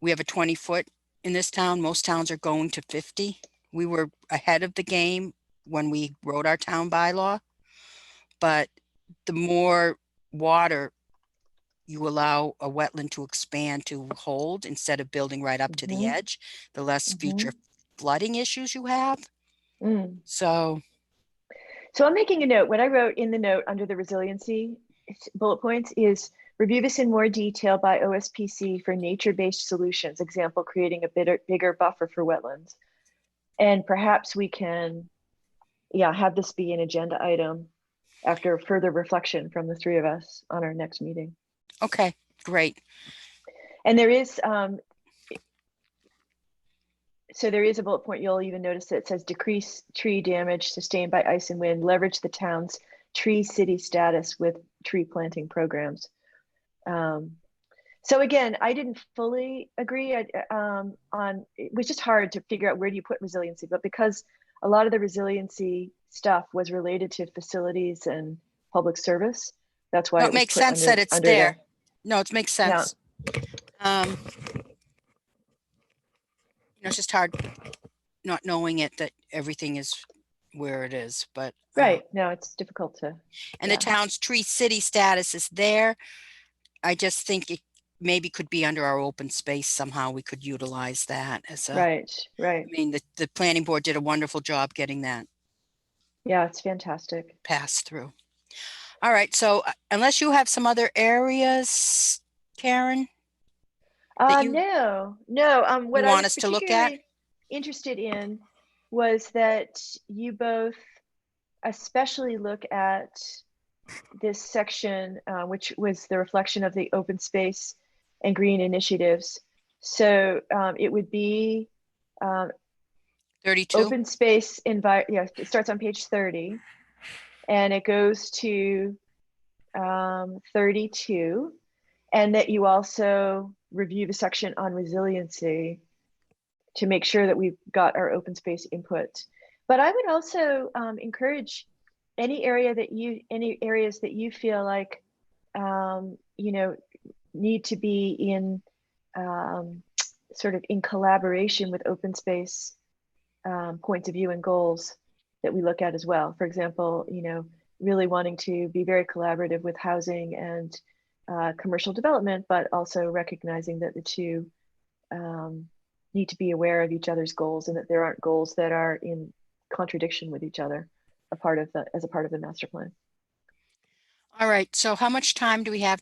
We have a 20-foot in this town. Most towns are going to 50. We were ahead of the game when we wrote our town bylaw, but the more water you allow a wetland to expand to hold instead of building right up to the edge, the less future flooding issues you have. So I'm making a note. What I wrote in the note under the resiliency bullet points is review this in more detail by OSPC for nature-based solutions. Example, creating a bigger buffer for wetlands. And perhaps we can, have this be an agenda item after further reflection from the three of us on our next meeting. Okay, great. And there is, so there is a bullet point, you'll even notice that it says decrease tree damage sustained by ice and wind, leverage the town's tree city status with tree planting programs. So again, I didn't fully agree it was just hard to figure out where do you put resiliency, but because a lot of the resiliency stuff was related to facilities and public service, that's why No, it it was makes put sense that it's under there. No, it makes sense. It's just hard not knowing it, that everything is where it is, but right. No, it's difficult to. And the town's tree city status is there. I just think it maybe could be under our open space somehow. We could utilize that as a Right. I mean, the planning board did a wonderful job getting that. Yeah, it's fantastic. Passed through. All right. So unless you have some other areas, Karen, no. What I want was us to look at? interested in was that you both especially look at this section, which was the reflection of the open space and green initiatives. So it would be 32. open space yeah, it starts on page 30 and it goes to 32, and that you also review the section on resiliency to make sure that we've got our open space input. But I would also encourage any areas that you feel like you know, need to be in sort of in collaboration with open space points of view and goals that we look at as well. For example, you know, really wanting to be very collaborative with housing and commercial development, but also recognizing that the two need to be aware of each other's goals and that there aren't goals that are in contradiction with each other as a part of the master plan. All right. So how much time do we have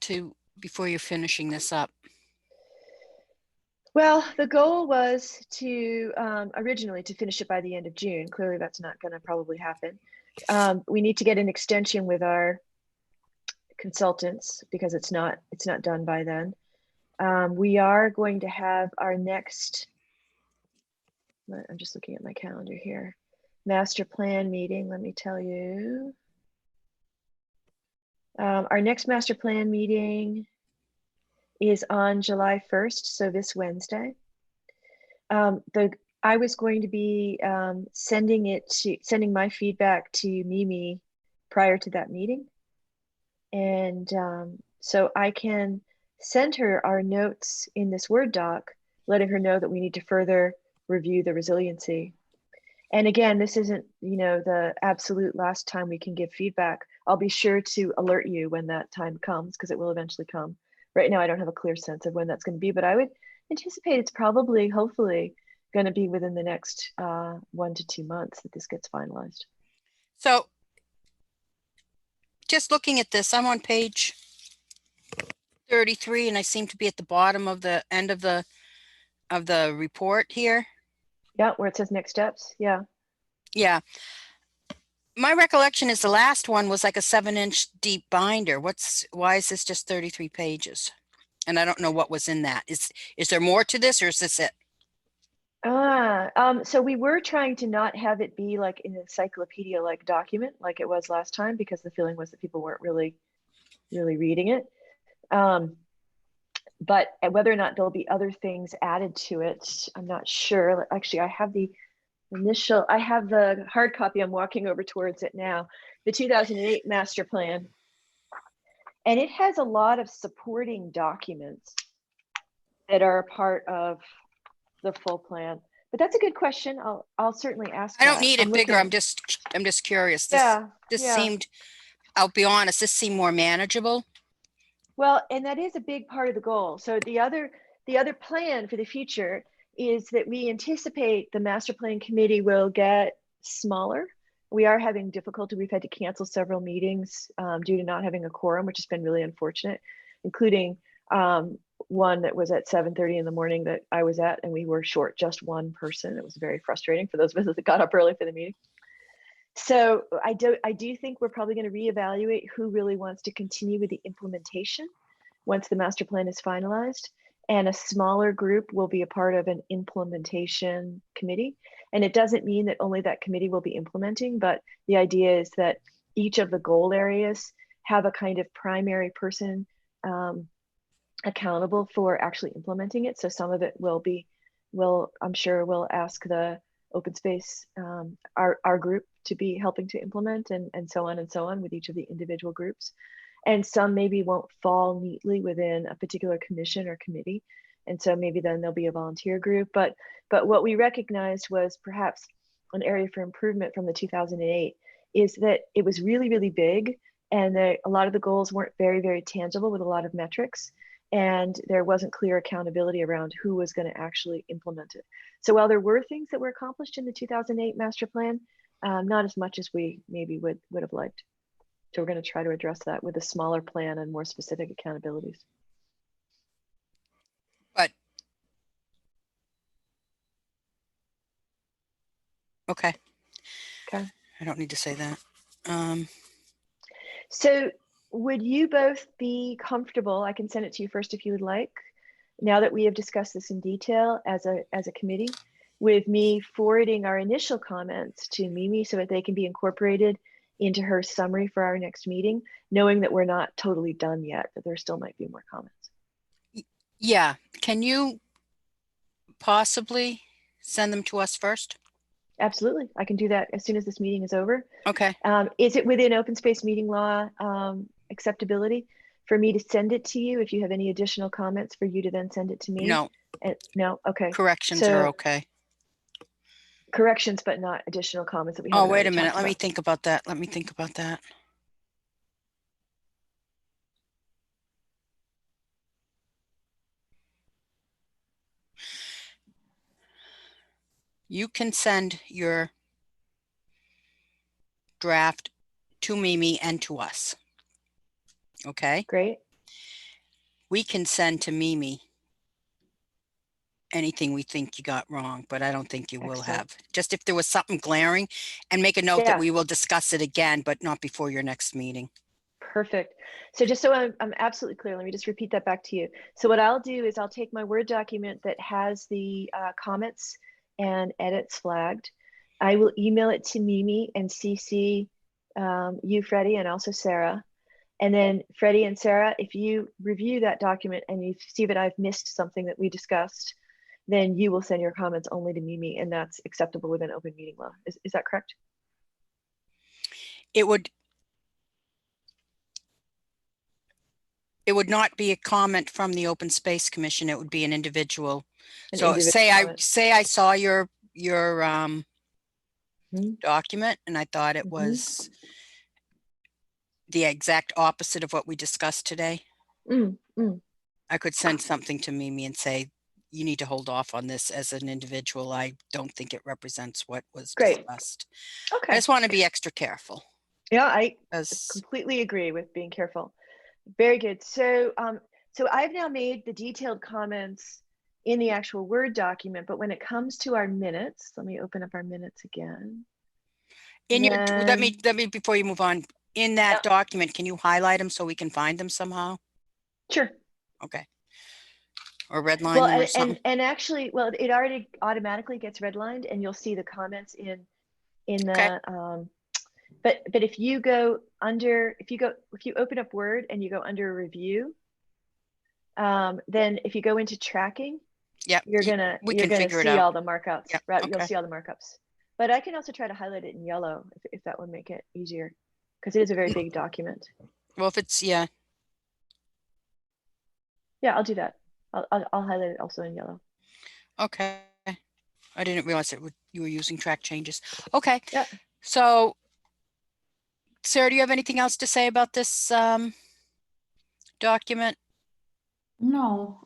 before you're finishing this up? Well, the goal was to originally to finish it by the end of June. Clearly, that's not going to probably happen. We need to get an extension with our consultants because it's not done by then. We are going to have our next, I'm just looking at my calendar here, master plan meeting. Let me tell you. Our next master plan meeting is on July 1st, so this Wednesday. I was going to be sending my feedback to Mimi prior to that meeting. And so I can send her our notes in this Word doc, letting her know that we need to further review the resiliency. And again, this isn't, you know, the absolute last time we can give feedback. I'll be sure to alert you when that time comes, because it will eventually come. Right now, I don't have a clear sense of when that's going to be, but I would anticipate it's probably, hopefully, going to be within the next 1 to 2 months that this gets finalized. So just looking at this, I'm on page 33 and I seem to be at the bottom of the end of the report here. Yeah, where it says next steps. Yeah. Yeah. My recollection is the last one was like a 7-inch deep binder. Why is this just 33 pages? And I don't know what was in that. Is there more to this or is this it? So we were trying to not have it be like an encyclopedia-like document like it was last time, because the feeling was that people weren't really reading it. But whether or not there'll be other things added to it, I'm not sure. Actually, I have the hard copy. I'm walking over towards it now. The 2008 master plan. And it has a lot of supporting documents that are a part of the full plan. But that's a good question. I'll certainly ask. I don't need it bigger. I'm just curious. This seemed, I'll be honest, this seemed more manageable. Well, and that is a big part of the goal. So the other plan for the future is that we anticipate the master plan committee will get smaller. We are having difficulty. We've had to cancel several meetings due to not having a quorum, which has been really unfortunate, including one that was at 7:30 in the morning that I was at, and we were short just one person. It was very frustrating for those of us that got up early for the meeting. So I do think we're probably going to reevaluate who really wants to continue with the implementation once the master plan is finalized, and a smaller group will be a part of an implementation committee. And it doesn't mean that only that committee will be implementing, but the idea is that each of the goal areas have a kind of primary person accountable for actually implementing it. So some of it I'm sure we'll ask the open space, our group, to be helping to implement, and so on with each of the individual groups. And some maybe won't fall neatly within a particular commission or committee. And so maybe then there'll be a volunteer group. But what we recognized was perhaps an area for improvement from the 2008 is that it was really, really big, and a lot of the goals weren't very, very tangible with a lot of metrics. And there wasn't clear accountability around who was going to actually implement it. So while there were things that were accomplished in the 2008 master plan, not as much as we maybe would have liked. So we're going to try to address that with a smaller plan and more specific accountabilities. But okay. Okay. I don't need to say that. So would you both be comfortable, I can send it to you first if you would like, now that we have discussed this in detail as a committee, with me forwarding our initial comments to Mimi so that they can be incorporated into her summary for our next meeting, knowing that we're not totally done yet, that there still might be more comments. Yeah, can you possibly send them to us first? Absolutely, I can do that as soon as this meeting is over. Okay. Is it within open space meeting law acceptability for me to send it to you if you have any additional comments for you to then send it to me? No, No, okay. corrections So are okay. corrections, but not additional comments that we Oh, haven't wait already a minute. talked Let me about. think about that. Let me think about that. You can send your draft to Mimi and to us. Okay. Great. We can send to Mimi anything we think you got wrong, but I don't think you will Excellent. have. Just if there was something glaring, and make a note Yeah. that we will discuss it again, but not before your next meeting. Perfect. So just so I'm absolutely clear, let me just repeat that back to you. So what I'll do is I'll take my Word document that has the comments and edits flagged. I will email it to Mimi and CC you, Freddie, and also Sarah. And then Freddie and Sarah, if you review that document and you see that I've missed something that we discussed, then you will send your comments only to Mimi, and that's acceptable within open meeting law. Is that correct? It would not be a comment from the Open Space Commission. It would be an individual. So individual comment. say I saw your Mhm. document and I thought it Mhm. was the exact opposite of what we discussed today. I could send something to Mimi and say, you need to hold off on this as an individual. I don't think it represents what was Great. discussed. Okay. I just want to be extra careful. Yeah, I As completely agree with being careful. Very good. So, so I've now made the detailed comments in the actual Word document, but when it comes to our minutes, let me open up our minutes again. in your, let Then, me, before you move on, in that document, can you highlight them so we can find them somehow? sure. Okay. Or redline Well, them or something? and actually, well, it already automatically gets redlined, and you'll see the comments in Okay. the but if you go under, if you open up Word and you go under review, then if you go into tracking, Yep. you're gonna figure it see out. all the markups. Yep. Right, Okay. you'll see all the markups. But I can also try to highlight it in yellow if that would make it easier, because it is a very big document. Well, if it's, yeah. Yeah, I'll do that. I'll highlight it also in yellow. Okay. I didn't realize you were using track changes. Okay. Yeah. So, Sarah, do you have anything else to say about this document? No.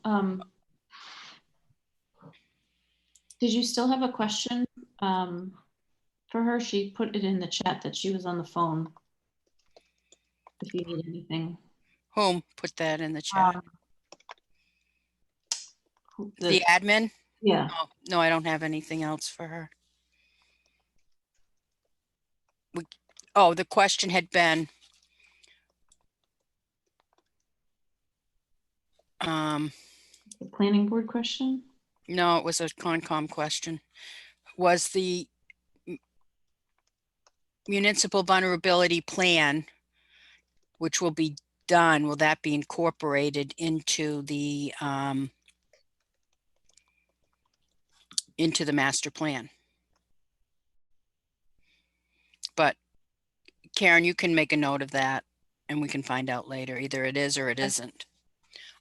Did you still have a question for her? She put it in the chat that she was on the phone. If you need anything. Whom put that in the chat? The admin? Yeah. Oh, no, I don't have anything else for her. The question had been, The planning board question? no, it was a Concom question. Was the municipal vulnerability plan, which will be done, will that be incorporated into the master plan? But Karen, you can make a note of that and we can find out later. Either it is or it isn't.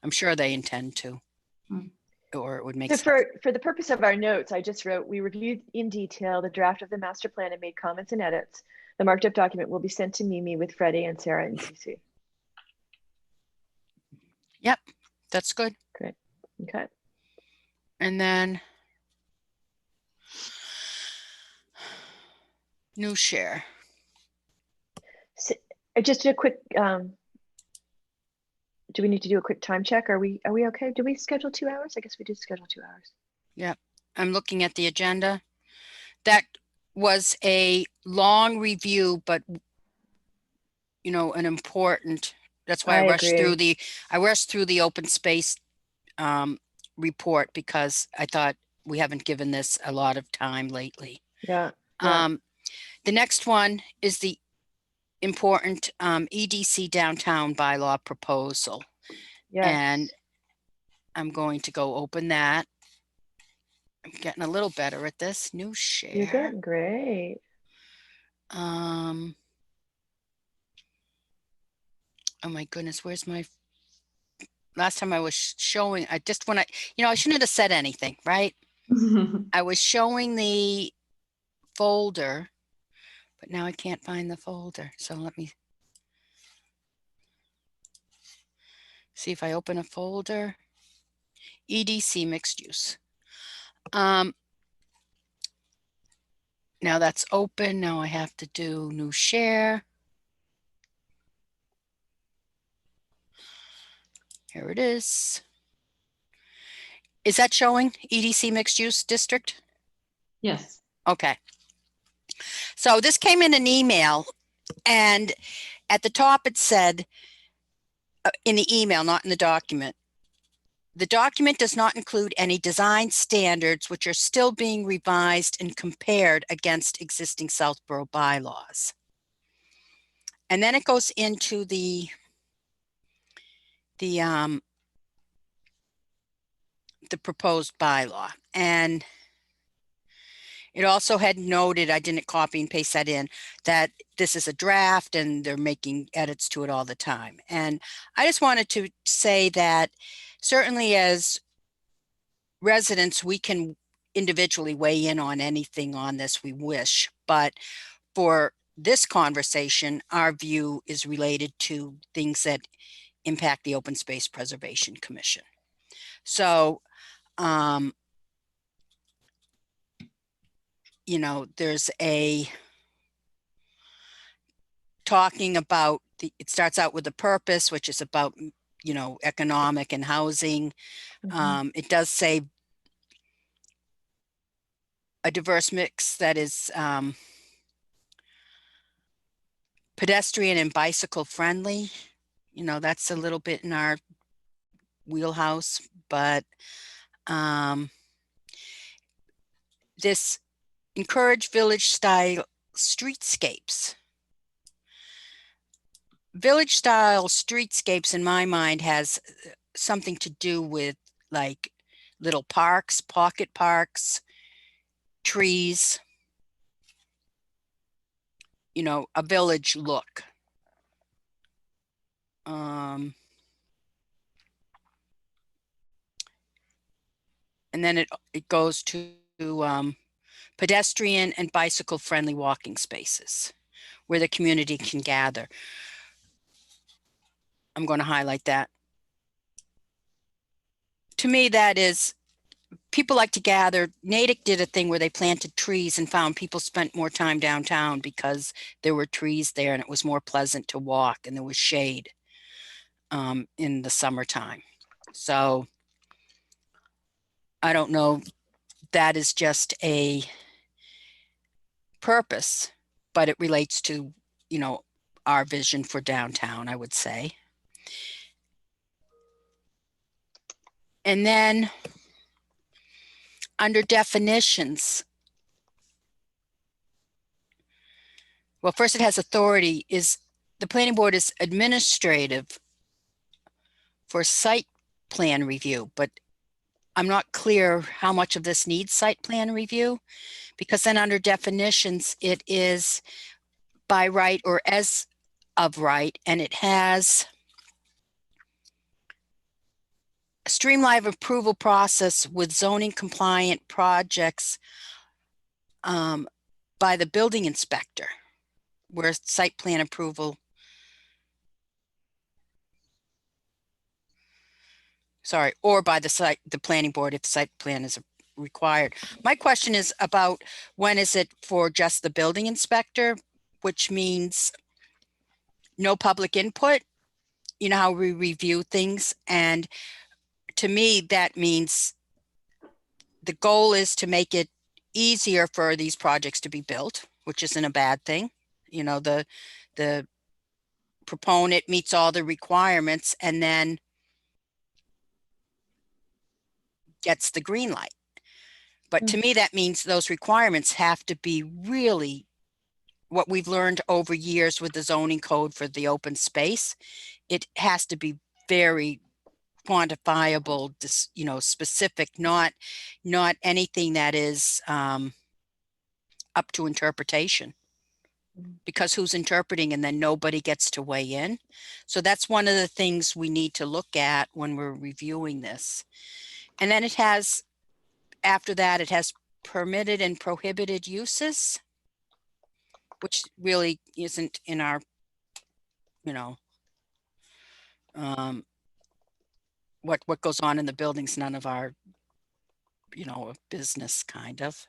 I'm sure they intend to. Or it would make So sense. for the purpose of our notes, I just wrote, we reviewed in detail the draft of the master plan and made comments and edits. The marked up document will be sent to Mimi with Freddie and Sarah and CC. Yep, that's good. Great. Okay. And then new share. So, just a quick, do we need to do a quick time check? Are we okay? Do we schedule 2 hours? I guess we did schedule 2 hours. Yep, I'm looking at the agenda. That was a long review, but an important, that's why I I rushed through the open space report, because I thought we haven't given this a lot of time lately. Yeah. Yeah. The next one is the important EDC downtown bylaw proposal. Yes. And I'm going to go open that. I'm getting a little better at this. New share. You're getting great. Oh my goodness, where's my, last time I was showing, I shouldn't have said anything, right? I was showing the folder, but now I can't find the folder. So let me see if I open a folder. EDC mixed use. Now that's open. Now I have to do new share. Here it is. Is that showing EDC mixed use district? Yes. Okay. So this came in an email, and at the top it said, in the email, not in the document, the document does not include any design standards which are still being revised and compared against existing Southborough bylaws. And then it goes into the proposed bylaw. And it also had noted, I didn't copy and paste that in, that this is a draft and they're making edits to it all the time. And I just wanted to say that certainly as residents, we can individually weigh in on anything on this we wish, but for this conversation, our view is related to things that impact the Open Space Preservation Commission. So, there's a talking about it starts out with the purpose, which is about, economic and housing. It does say a diverse mix that is pedestrian and bicycle friendly. That's a little bit in our wheelhouse, but this encourage village style streetscapes. Village style streetscapes in my mind has something to do with like little parks, pocket parks, trees, a village look. And then it goes to pedestrian and bicycle friendly walking spaces where the community can gather. I'm going to highlight that. To me, that is, people like to gather. Natick did a thing where they planted trees and found people spent more time downtown because there were trees there and it was more pleasant to walk and there was shade in the summertime. So I don't know, that is just a purpose, but it relates to, our vision for downtown, I would say. And then under definitions, well, first it has authority, is the planning board is administrative for site plan review, but I'm not clear how much of this needs site plan review, because then under definitions, it is by right or as of right, and it has a streamlined approval process with zoning compliant projects by the building inspector, where site plan approval, or by the planning board if the site plan is required. My question is about when is it for just the building inspector, which means no public input, how we review things. And to me, that means the goal is to make it easier for these projects to be built, which isn't a bad thing. The proponent meets all the requirements and then gets the green light. But to me, that means those requirements have to be really what we've learned over years with the zoning code for the open space. It has to be very quantifiable, specific, not anything that is up to interpretation, because who's interpreting, and then nobody gets to weigh in. So that's one of the things we need to look at when we're reviewing this. And then it has, after that, it has permitted and prohibited uses, which really isn't in our, what goes on in the buildings, none of our, business, kind of.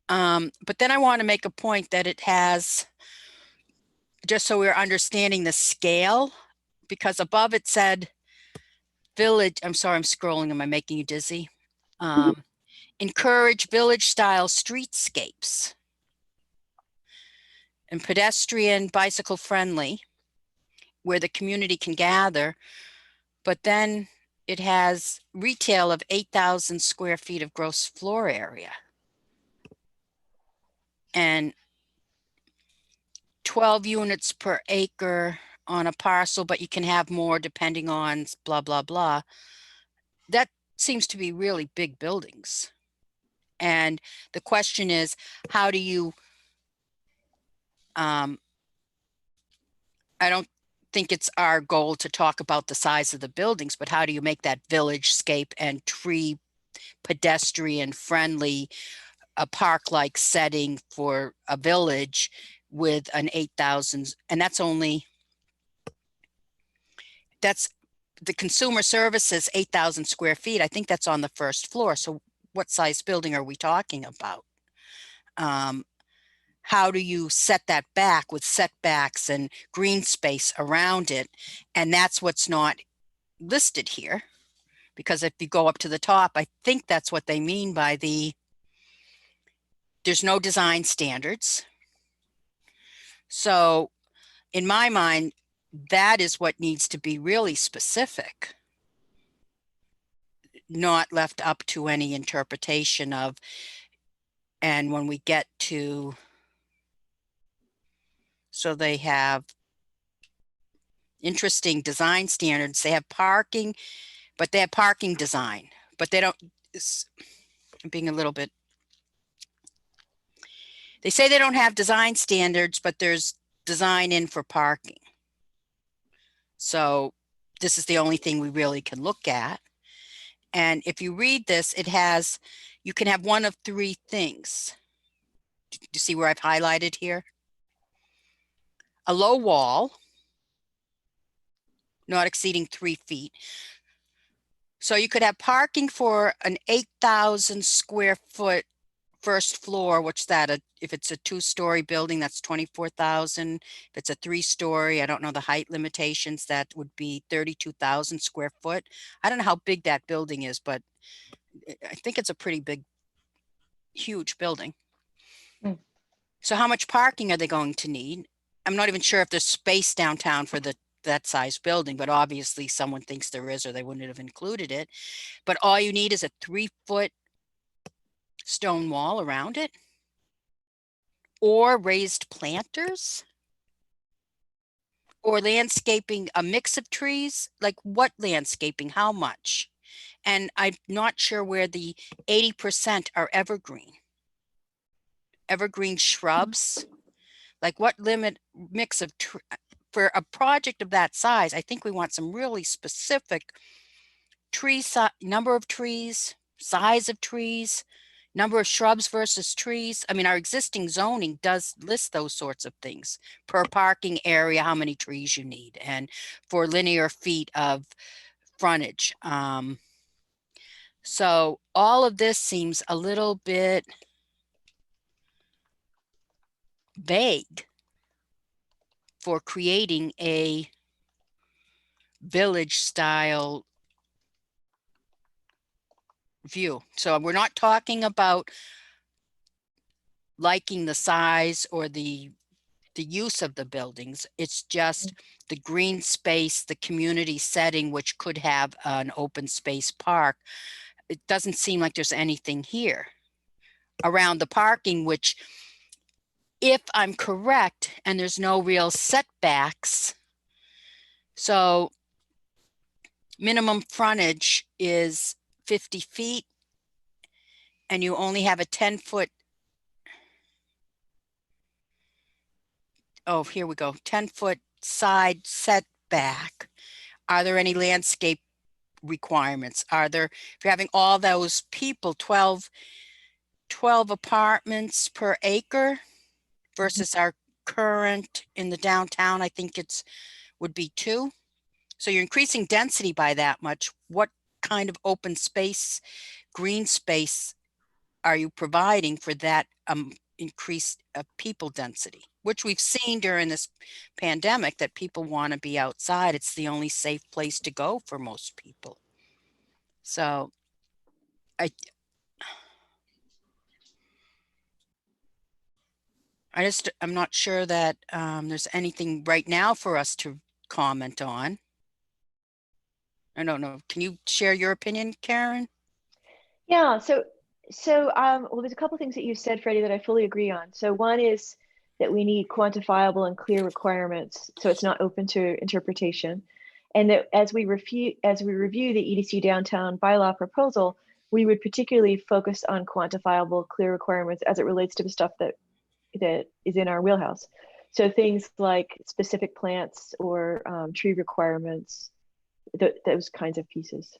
But then I want to make a point that it has, just so we're understanding the scale, because above it said village, I'm sorry, I'm scrolling, am I making you dizzy? Encourage village style streetscapes and pedestrian bicycle friendly, where the community can gather. But then it has retail of 8,000 square feet of gross floor area and 12 units per acre on a parcel, but you can have more depending on blah, blah, blah. That seems to be really big buildings. And the question is, how do you, I don't think it's our goal to talk about the size of the buildings, but how do you make that village scape and tree pedestrian friendly, a park-like setting for a village with an 8,000, and that's the consumer services 8,000 square feet. I think that's on the first floor. So what size building are we talking about? How do you set that back with setbacks and green space around it? And that's what's not listed here, because if you go up to the top, I think that's what they mean by there's no design standards. So in my mind, that is what needs to be really specific, not left up to any interpretation of. And when we get to, so they have interesting design standards, they have parking, but they have parking design, but they don't, I'm being a little bit, they say they don't have design standards, but there's design in for parking. So this is the only thing we really can look at. And if you read this, it has, you can have one of three things. Do you see where I've highlighted here? A low wall, not exceeding 3 feet. So you could have parking for an 8,000 square foot first floor, which if it's a 2-story building, that's 24,000. If it's a 3-story, I don't know the height limitations, that would be 32,000 square foot. I don't know how big that building is, but I think it's a pretty big, huge building. So how much parking are they going to need? I'm not even sure if there's space downtown for that size building, but obviously someone thinks there is, or they wouldn't have included it. But all you need is a 3-foot stone wall around it, or raised planters, or landscaping, a mix of trees. Like what landscaping, how much? And I'm not sure where the 80% are evergreen shrubs. Like what mix of for a project of that size? I think we want some really specific tree number of trees, size of trees, number of shrubs versus trees. I mean, our existing zoning does list those sorts of things. Per parking area, how many trees you need, and for linear feet of frontage. So all of this seems a little bit vague for creating a village style view. So we're not talking about liking the size or the the use of the buildings. It's just the green space, the community setting, which could have an open space park. It doesn't seem like there's anything here around the parking, which, if I'm correct, and there's no real setbacks, so minimum frontage is 50 feet and you only have a 10-foot, oh, here we go, 10-foot side setback. Are there any landscape requirements? Are there, if you're having all those people, 12 apartments per acre versus our current in the downtown, I think would be 2. So you're increasing density by that much. What kind of open space, green space are you providing for that increased people density, which we've seen during this pandemic, that people want to be outside. It's the only safe place to go for most people. So I'm not sure that there's anything right now for us to comment on. I don't know. Can you share your opinion, Karen? Yeah, well, there's a couple things that you said, Freddie, that I fully agree on. So one is that we need quantifiable and clear requirements, so it's not open to interpretation. And that as we review the EDC downtown bylaw proposal, we would particularly focus on quantifiable, clear requirements as it relates to the stuff that is in our wheelhouse. So things like specific plants or tree requirements, those kinds of pieces.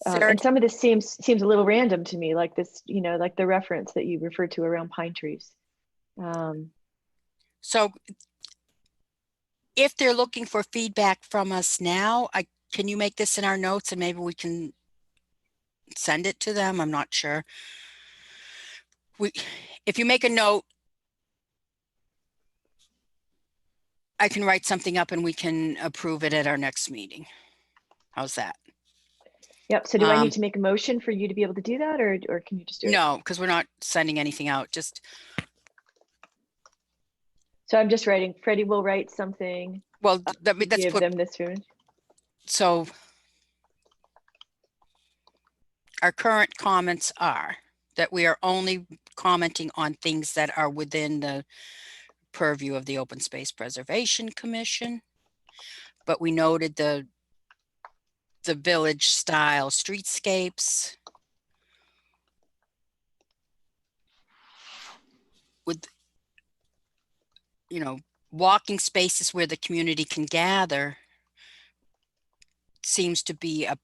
And some of this seems a little random to me, like this, like the reference that you referred to around pine trees. So if they're looking for feedback from us now, can you make this in our notes and maybe we can send it to them? I'm not sure. If you make a note, I can write something up and we can approve it at our next meeting. How's that? Yep. So do I need to make a motion for you to be able to do that, or can you just do it? No, because we're not sending anything out. So I'm just writing. Freddie will write something. Well, let's give them this room. So our current comments are that we are only commenting on things that are within the purview of the Open Space Preservation Commission, but we noted the village style streetscapes with, walking spaces where the community can gather. Seems to be a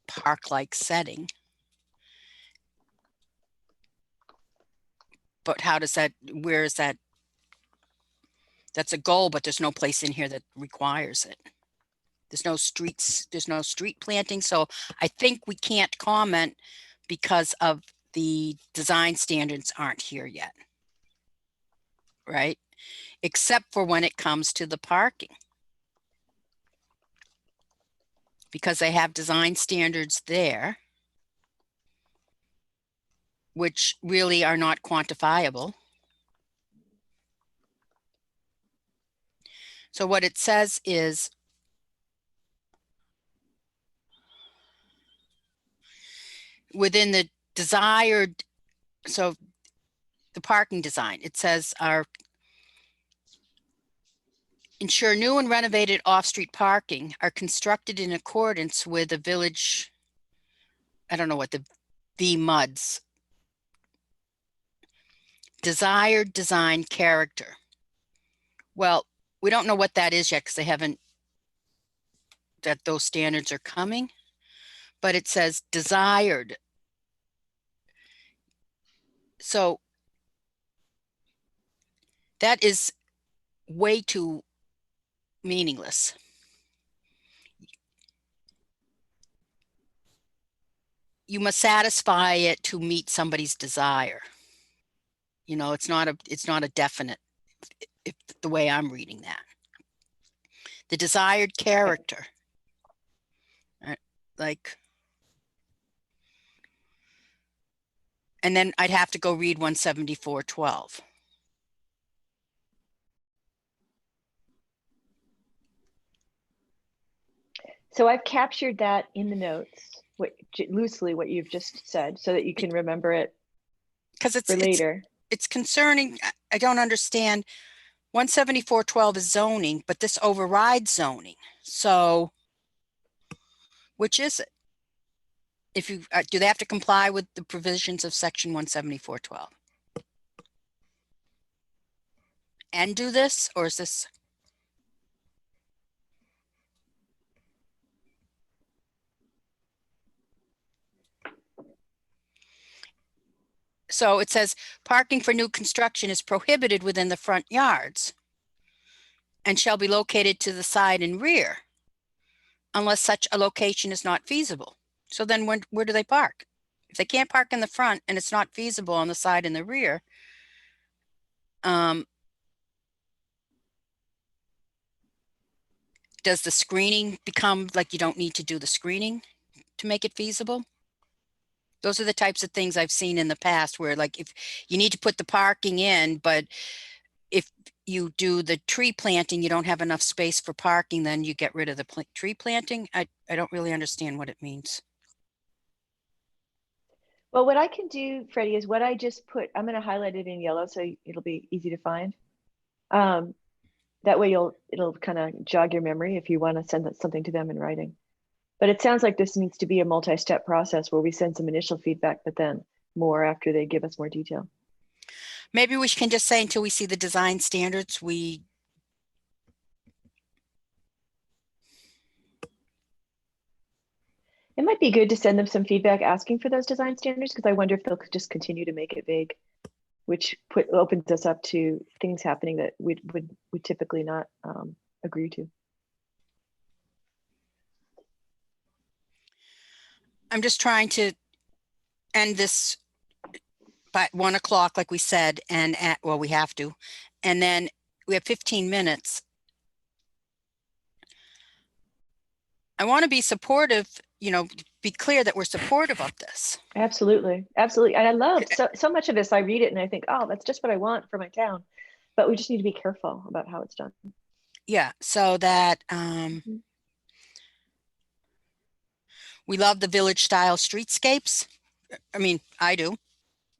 park-like setting. But where is that? That's a goal, but there's no place in here that requires it. There's no streets, there's no street planting. So I think we can't comment because of the design standards aren't here yet. Right? Except for when it comes to the parking. Because they have design standards there, which really are not quantifiable. So what it says is, within the desired, so the parking design, it says ensure new and renovated off-street parking are constructed in accordance with the village, I don't know what the MUDs, desired design character. Well, we don't know what that is yet because they haven't, that those standards are coming, but it says desired. So that is way too meaningless. You must satisfy it to meet somebody's desire. It's not a definite, if the way I'm reading that. The desired character. And then I'd have to go read 174.12. So I've captured that in the notes, loosely what you've just said, so that you can remember it Because for later. it's concerning. I don't understand. 174.12 is zoning, but this overrides zoning. So which is it? If you, do they have to comply with the provisions of section 174.12? And do this, or is this? So it says parking for new construction is prohibited within the front yards and shall be located to the side and rear unless such a location is not feasible. So then where do they park? If they can't park in the front and it's not feasible on the side and the rear, does the screening become like you don't need to do the screening to make it feasible? Those are the types of things I've seen in the past where, like, if you need to put the parking in, but if you do the tree planting, you don't have enough space for parking, then you get rid of the tree planting. I don't really understand what it means. Well, what I can do, Freddie, is what I just put, I'm going to highlight it in yellow so it'll be easy to find. That way it'll kind of jog your memory if you want to send something to them in writing. But it sounds like this needs to be a multi-step process where we send some initial feedback, but then more after they give us more detail. Maybe we can just say until we see the design standards, It might be good to send them some feedback asking for those design standards, because I wonder if they'll just continue to make it vague, which opens us up to things happening that we typically not agree to. I'm just trying to end this by 1 o'clock, like we said, and well, we have to, and then we have 15 minutes. I want to be supportive, be clear that we're supportive of this. Absolutely. Absolutely. And I love so much of this. I read it and I think, oh, that's just what I want for my town. But we just need to be careful about how it's done. Yeah. So that we love the village style streetscapes. I mean, I do.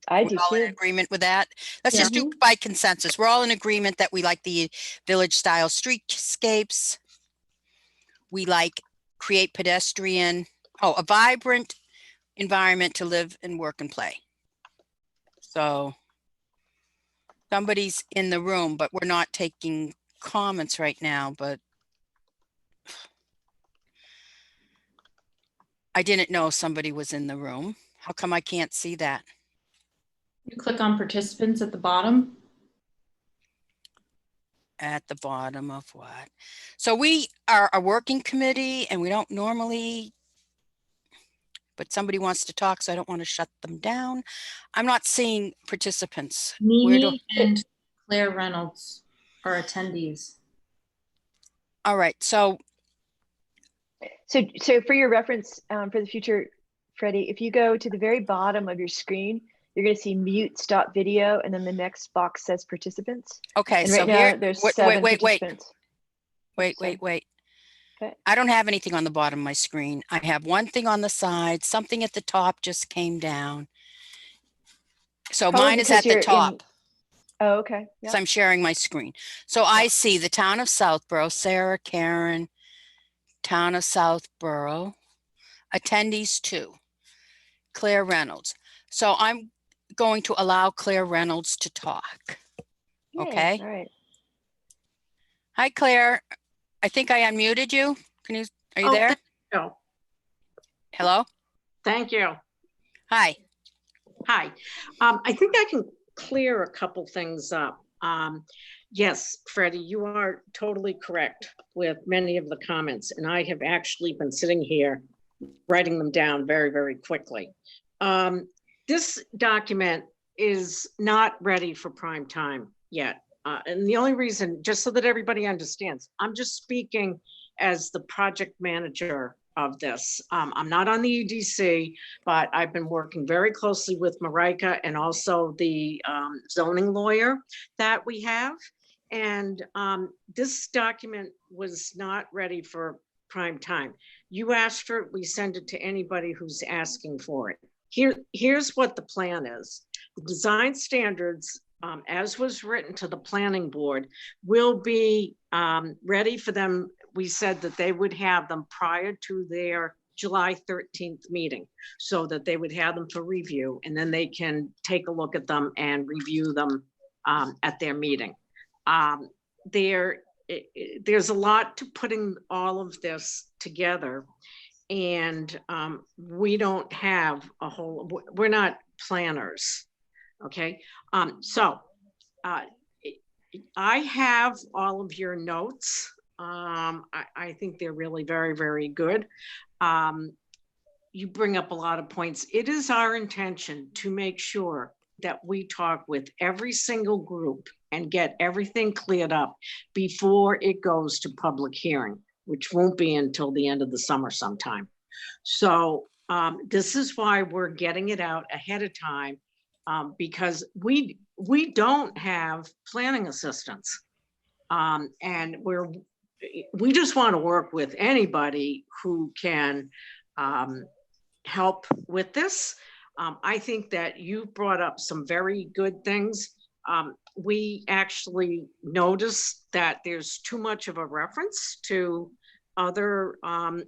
I We're do all too. in agreement with that. Let's just do by consensus. We're all in agreement that we like the village style streetscapes. We like create pedestrian, a vibrant environment to live and work and play. So somebody's in the room, but we're not taking comments right now, but I didn't know somebody was in the room. How come I can't see that? You click on participants at the bottom. At the bottom of what? So we are a working committee and we don't normally, but somebody wants to talk, so I don't want to shut them down. I'm not seeing participants. Mimi and Claire Reynolds are attendees. All right. So for your reference for the future, Freddie, if you go to the very bottom of your screen, you're going to see mute stop video, and then the next box says participants. Okay, and so right now here, there's 7 participants. Wait. Okay. I don't have anything on the bottom of my screen. I have one thing on the side, something at the top just came down. So Probably mine is at the top. Oh, okay. So I'm sharing my screen. So I see the town of Southborough, Sarah, Karen, town of Southborough, attendees 2, Claire Reynolds. So I'm going to allow Claire Reynolds to talk. Yay. Okay. All right. Hi, Claire. I think I unmuted you. Are you there? Thank you. Hello? Thank you. Hi. Hi. I think I can clear a couple things up. Yes, Freddie, you are totally correct with many of the comments, and I have actually been sitting here writing them down very, very quickly. This document is not ready for prime time yet. And the only reason, just so that everybody understands, I'm just speaking as the project manager of this. I'm not on the EDC, but I've been working very closely with Marika and also the zoning lawyer that we have. And this document was not ready for prime time. You asked for it, we send it to anybody who's asking for it. Here's what the plan is. The design standards, as was written to the planning board, will be ready for them. We said that they would have them prior to their July 13th meeting, so that they would have them for review, and then they can take a look at them and review them at their meeting. There's a lot to putting all of this together, and we don't have a whole, we're not planners, okay? So I have all of your notes. I think they're really very, very good. You bring up a lot of points. It is our intention to make sure that we talk with every single group and get everything cleared up before it goes to public hearing, which won't be until the end of the summer sometime. So this is why we're getting it out ahead of time, because we don't have planning assistants. And we just want to work with anybody who can help with this. I think that you brought up some very good things. We actually noticed that there's too much of a reference to other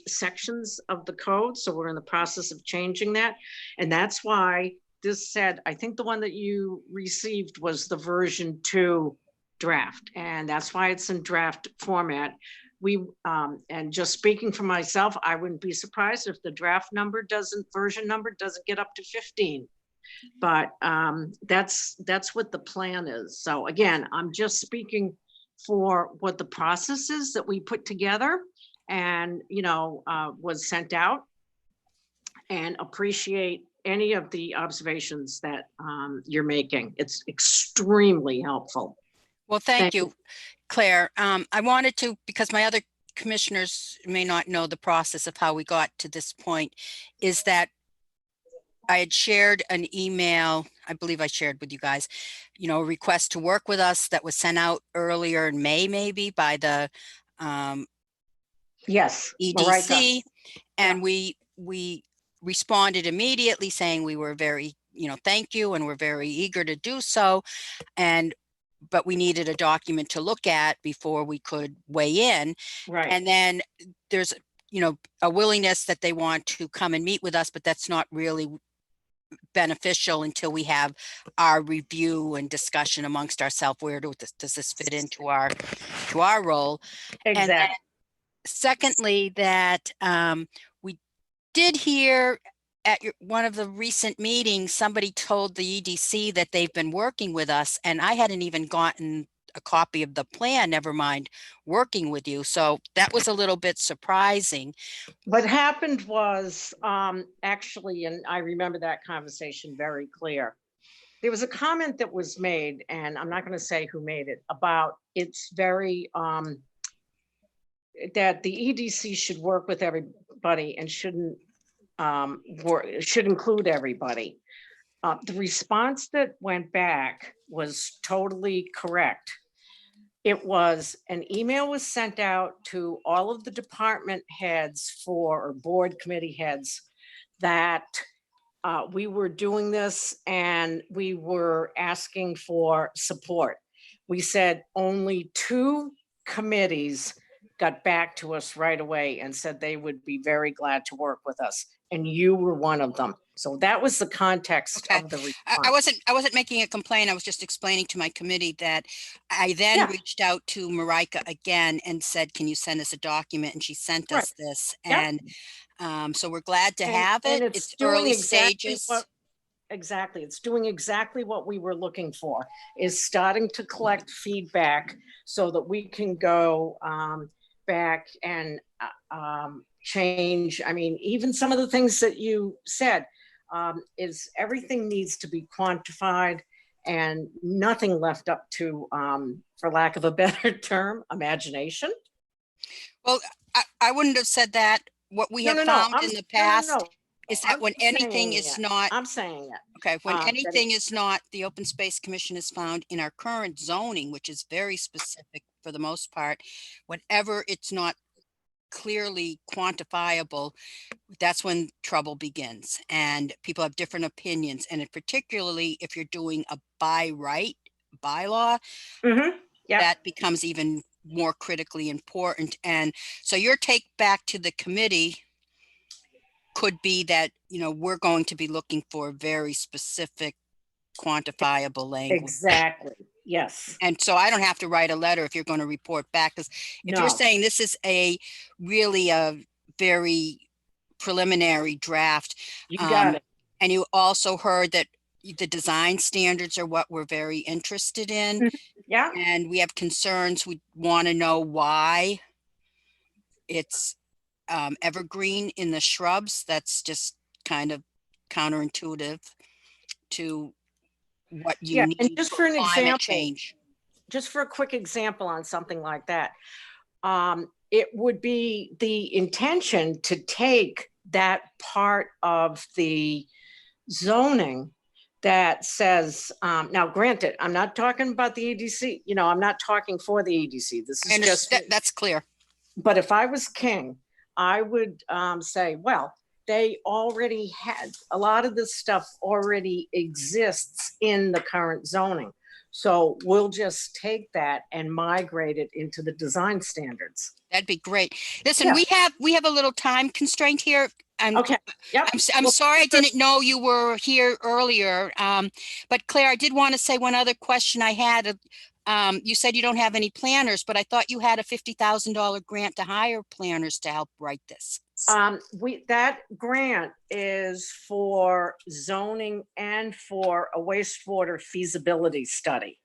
sections of the code. So we're in the process of changing that. And that's why this said, I think the one that you received was the version 2 draft. And that's why it's in draft format. And just speaking for myself, I wouldn't be surprised if the draft version number doesn't get up to 15. But that's what the plan is. So again, I'm just speaking for what the process is that we put together and, was sent out, and appreciate any of the observations that you're making. It's extremely helpful. Well, thank you, Claire. I wanted to, because my other commissioners may not know the process of how we got to this point, is that I had shared an email, I believe I shared with you guys, a request to work with us that was sent out earlier in May, maybe by the yes, EDC. And yeah. we responded immediately saying we were very, thank you, and we're very eager to do so. But we needed a document to look at before we could weigh in. Right. And then there's, a willingness that they want to come and meet with us, but that's not really beneficial until we have our review and discussion amongst ourselves. Where does this fit into our role? Exactly. And then, secondly, that we did hear at one of the recent meetings, somebody told the EDC that they've been working with us, and I hadn't even gotten a copy of the plan, never mind working with you. So that was a little bit surprising. What happened was actually, and I remember that conversation very clear. There was a comment that was made, and I'm not going to say who made it, about it's very, that the EDC should work with everybody and shouldn't should include everybody. The response that went back was totally correct. It was an email was sent out to all of the department heads or board committee heads that we were doing this and we were asking for support. We said only 2 committees got back to us right away and said they would be very glad to work with us. And you were one of them. So that was the context of the response. I wasn't making a complaint. I was just explaining to my committee that I then reached out to Marika again and said, can you send us a document? And she sent us this. And so we're glad to have it. It's early stages. Exactly. It's doing exactly what we were looking for, is starting to collect feedback so that we can go back and change. I mean, even some of the things that you said, is everything needs to be quantified and nothing left up to, for lack of a better term, imagination. Well, I wouldn't have said that. What we have found in the past is that when anything is not, I'm saying it. Okay, when anything is not, the Open Space Commission has found in our current zoning, which is very specific for the most part, whenever it's not clearly quantifiable, that's when trouble begins, and people have different opinions. And particularly if you're doing a by right bylaw, Mm-hmm. Yeah. that becomes even more critically important. And so your take back to the committee could be that, we're going to be looking for very specific quantifiable language. Exactly. Yes. And so I don't have to write a letter if you're going to report back, because if you're No. saying this is really a very preliminary draft, You got it. and you also heard that the design standards are what we're very interested in, Yeah. and we have concerns. We want to know why it's evergreen in the shrubs. That's just kind of counterintuitive to what you Yeah. need And just for an climate example, change. just for a quick example on something like that, it would be the intention to take that part of the zoning that says, now granted, I'm not talking about the EDC, I'm not talking for the EDC. This is just, That's clear. but if I was king, I would say, well, they already had, a lot of this stuff already exists in the current zoning. So we'll just take that and migrate it into the design standards. That'd be great. Listen, Yeah. we have a little time constraint here. Okay. Yep. I'm Well, sorry I didn't know you were here earlier. But Claire, I did want to say one other question I had. You said you don't have any planners, but I thought you had a $50,000 grant to hire planners to help write this. That grant is for zoning and for a wastewater feasibility study.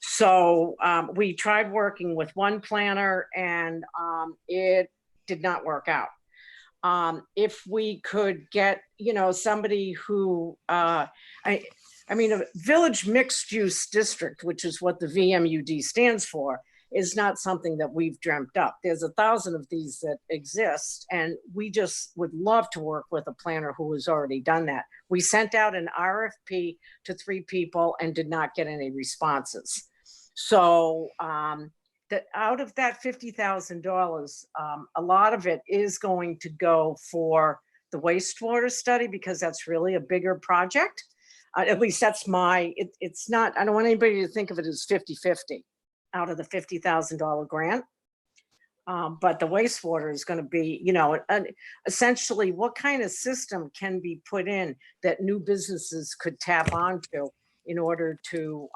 So we tried working with one planner and it did not work out. If we could get, somebody who, a village mixed use district, which is what the VMUD stands for, is not something that we've dreamt up. There's 1,000 of these that exist, and we just would love to work with a planner who has already done that. We sent out an RFP to 3 people and did not get any responses. So that out of that $50,000, a lot of it is going to go for the wastewater study, because that's really a bigger project. At least that's it's not, I don't want anybody to think of it as 50-50 out of the $50,000 grant. But the wastewater is going to be, essentially what kind of system can be put in that new businesses could tap onto in order to,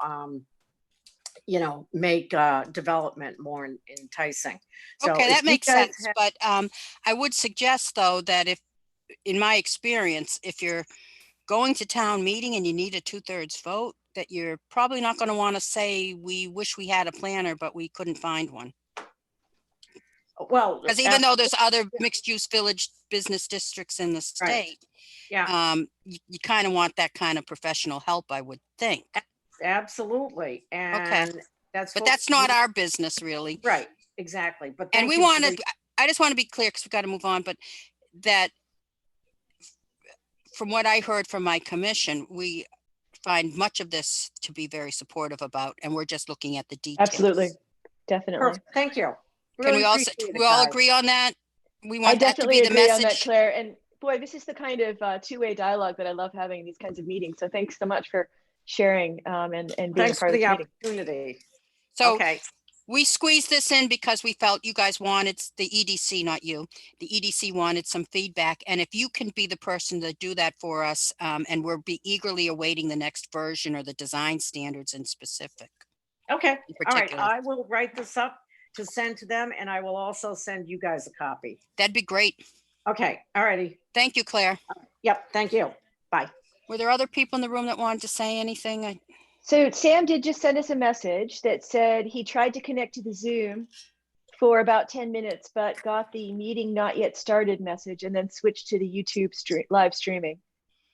make development more enticing. So Okay, that makes sense. But I would suggest, though, that in my experience, if you're going to town meeting and you need a 2/3 vote, that you're probably not going to want to say, we wish we had a planner, but we couldn't find one. Well, because even though there's other mixed use village business districts in the state, yeah, you kind of want that kind of professional help, I would think. Absolutely. And that's not our business, really. Right, exactly. But and we want to, I just want to be clear, because we've got to move on, but that from what I heard from my commission, we find much of this to be very supportive about, and we're just looking at the details. Absolutely. Definitely. Perfect. Thank you. Can we all agree on that? We want that to be the message. On that, Claire. And boy, this is the kind of two-way dialogue that I love having in these kinds of meetings. So thanks so much for sharing and being thanks a part for of the meeting. opportunity. So okay. We squeezed this in because we felt you guys wanted, the EDC, not you, the EDC wanted some feedback. And if you can be the person to do that for us, and we'll be eagerly awaiting the next version or the design standards in specific. Okay. All right. I will write this up to send to them, and I will also send you guys a copy. That'd be great. Okay. All righty. Thank you, Claire. Yep. Thank you. Bye. Were there other people in the room that wanted to say anything? So Sam did just send us a message that said he tried to connect to the Zoom for about 10 minutes, but got the meeting not yet started message and then switched to the YouTube live streaming.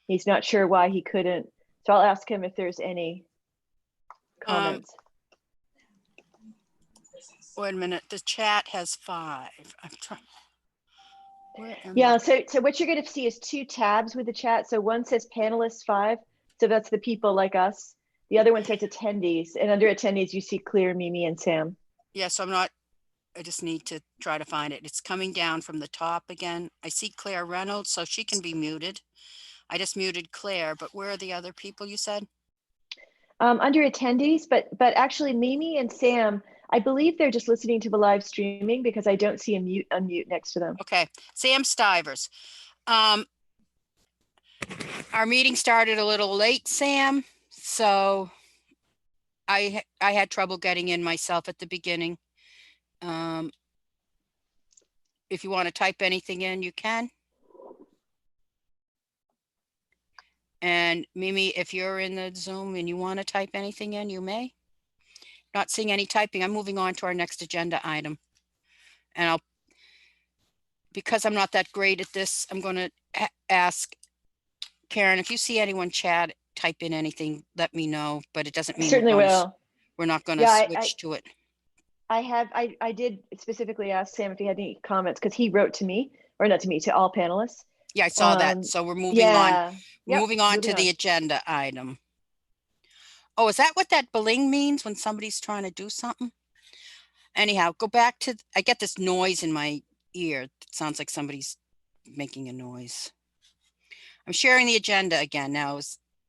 He's not sure why he couldn't. So I'll ask him if there's any comments. Wait a minute, the chat has 5. I'm trying. Yeah, so what you're going to see is 2 tabs with the chat. So one says panelists 5. So that's the people like us. The other one says attendees, and under attendees, you see Claire, Mimi, and Sam. Yes, I'm not. I just need to try to find it. It's coming down from the top again. I see Claire Reynolds, so she can be muted. I just muted Claire, but where are the other people you said? Under attendees, but actually Mimi and Sam, I believe they're just listening to the live streaming because I don't see a unmute next to them. Okay, Sam Stivers. Our meeting started a little late, Sam, so I had trouble getting in myself at the beginning. If you want to type anything in, you can. And Mimi, if you're in the Zoom and you want to type anything in, you may. Not seeing any typing. I'm moving on to our next agenda item. And because I'm not that great at this, I'm going to ask Karen, if you see anyone chat, type in anything, let me know, but it doesn't mean Certainly will. We're not going to switch to it. I did specifically ask Sam if he had any comments because he wrote to me, or not to me, to all panelists. Yeah, I saw that. So we're moving on. Yep, moving on to the agenda item. Oh, is that what that bling means when somebody's trying to do something? Anyhow, go back to, I get this noise in my ear. It sounds like somebody's making a noise. I'm sharing the agenda again now.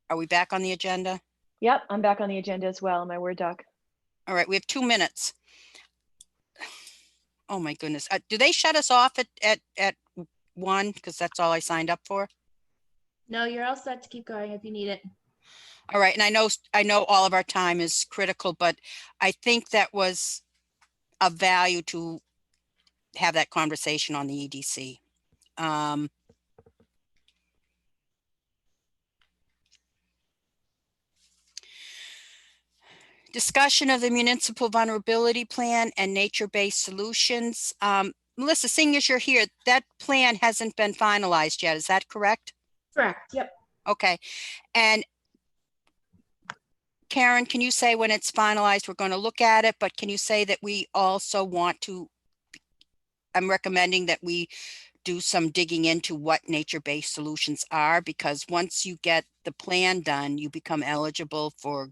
Are we back on the agenda? Yep, I'm back on the agenda as well, my Word doc. All right, we have 2 minutes. Oh my goodness. Do they shut us off at 1? Because that's all I signed up for. No, you're all set to keep going if you need it. All right, and I know all of our time is critical, but I think that was of value to have that conversation on the EDC. Discussion of the municipal vulnerability plan and nature-based solutions. Melissa, seeing as you're here, that plan hasn't been finalized yet. Is that correct? Correct. Yep. Okay. And Karen, can you say when it's finalized, we're going to look at it, but can you say that we also want to, I'm recommending that we do some digging into what nature-based solutions are, because once you get the plan done, you become eligible for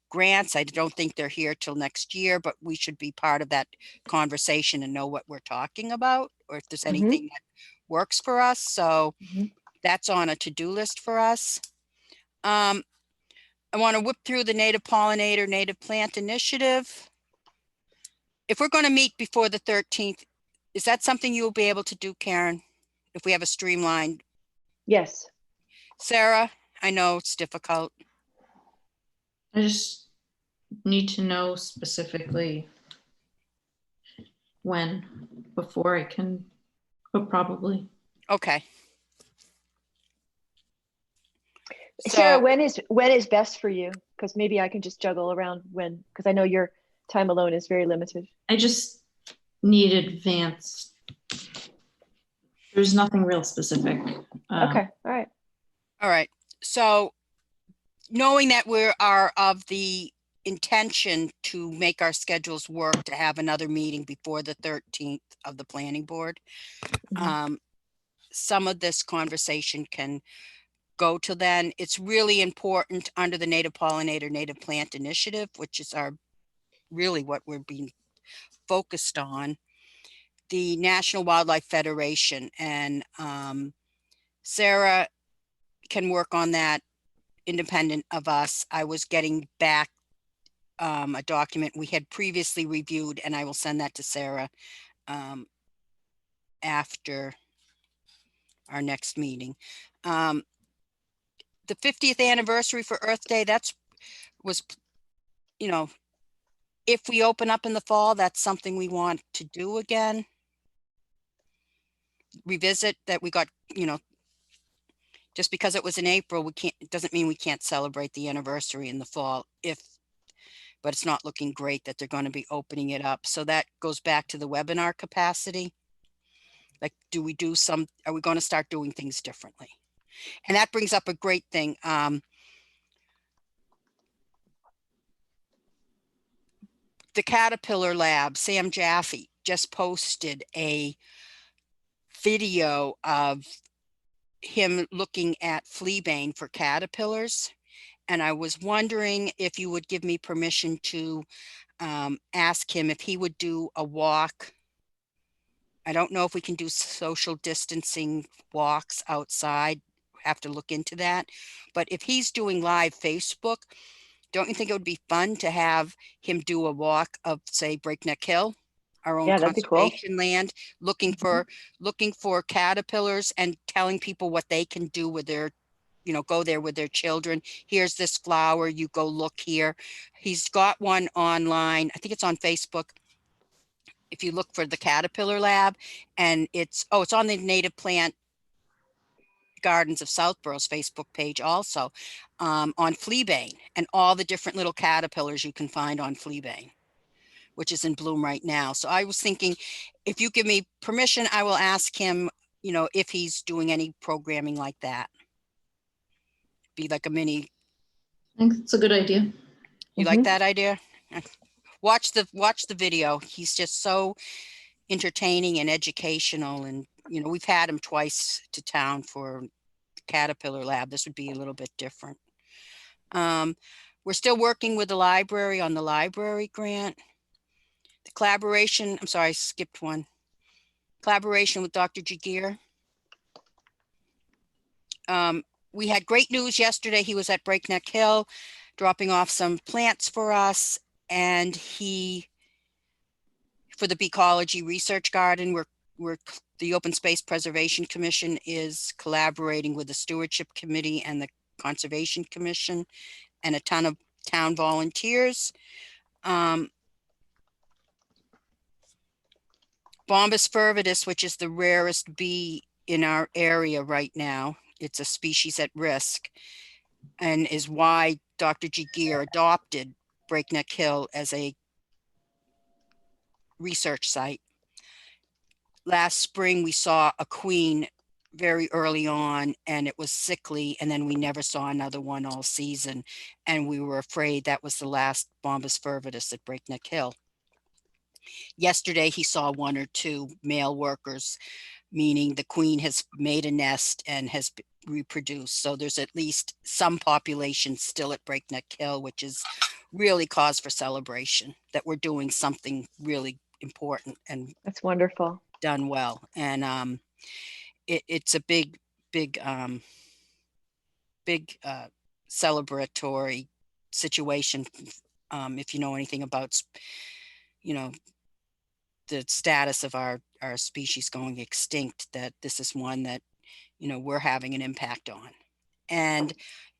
grants. I don't think they're here till next year, but we should be part of that conversation and know what we're talking about, or if there's anything that works for us. So that's on a to-do list for us. I want to whip through the native pollinator, native plant initiative. If we're going to meet before the 13th, is that something you will be able to do, Karen? If we have a streamlined? Yes. Sarah, I know it's difficult. I just need to know specifically when before I can, but probably. Okay. Sarah, So, when is best for you? Because maybe I can just juggle around when, because I know your time alone is very limited. I just need advance. There's nothing real specific. Okay, all right. all right. So knowing that we are of the intention to make our schedules work to have another meeting before the 13th of the planning board, some of this conversation can go to then. It's really important under the native pollinator, native plant initiative, which is really what we're being focused on, the National Wildlife Federation. And Sarah can work on that independent of us. I was getting back a document we had previously reviewed, and I will send that to Sarah after our next meeting. The 50th anniversary for Earth Day, was, if we open up in the fall, that's something we want to do again. Revisit that we got, just because it was in April, it doesn't mean we can't celebrate the anniversary in the fall but it's not looking great that they're going to be opening it up. So that goes back to the webinar capacity. Like, are we going to start doing things differently? And that brings up a great thing. The Caterpillar Lab, Sam Jaffe, just posted a video of him looking at fleabane for caterpillars. And I was wondering if you would give me permission to ask him if he would do a walk. I don't know if we can do social distancing walks outside. Have to look into that. But if he's doing live Facebook, don't you think it would be fun to have him do a walk of, say, Breakneck Hill, our own Yeah, that'd be cool. conservation land, looking for caterpillars and telling people what they can do with their, go there with their children. Here's this flower, you go look here. He's got one online. I think it's on Facebook. If you look for the Caterpillar Lab, and it's on the Native Plant Gardens of Southborough's Facebook page also, on fleabane and all the different little caterpillars you can find on fleabane, which is in bloom right now. So I was thinking, if you give me permission, I will ask him, if he's doing any programming like that. Be like a mini. I think it's a good idea. You like that idea? Watch the video. He's just so entertaining and educational, and we've had him twice to town for Caterpillar Lab. This would be a little bit different. We're still working with the library on the library grant. The collaboration, I'm sorry, I skipped one. Collaboration with Dr. Jagir. We had great news yesterday. He was at Breakneck Hill dropping off some plants for us, and for the Beecology Research Garden, the Open Space Preservation Commission is collaborating with the Stewardship Committee and the Conservation Commission and a ton of town volunteers. Bombus fervidus, which is the rarest bee in our area right now, it's a species at risk, and is why Dr. Jagir adopted Breakneck Hill as a research site. Last spring, we saw a queen very early on, and it was sickly, and then we never saw another one all season, and we were afraid that was the last Bombus fervidus at Breakneck Hill. Yesterday, he saw one or two male workers, meaning the queen has made a nest and has reproduced. So there's at least some population still at Breakneck Hill, which is really cause for celebration that we're doing something really important and That's wonderful. done well. And it's a big celebratory situation. If you know anything about, the status of our species going extinct, that this is one that, we're having an impact on. And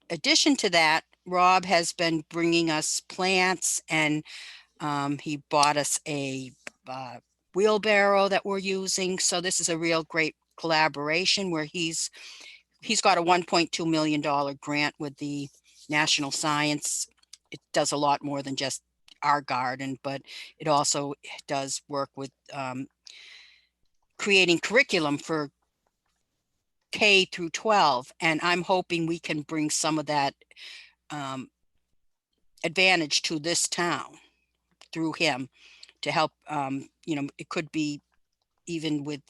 addition to that, Rob has been bringing us plants, and he bought us a wheelbarrow that we're using. So this is a real great collaboration where he's got a $1.2 million grant with the National Science. It does a lot more than just our garden, but it also does work with creating curriculum for K through 12. And I'm hoping we can bring some of that advantage to this town through him to help. It could be even with,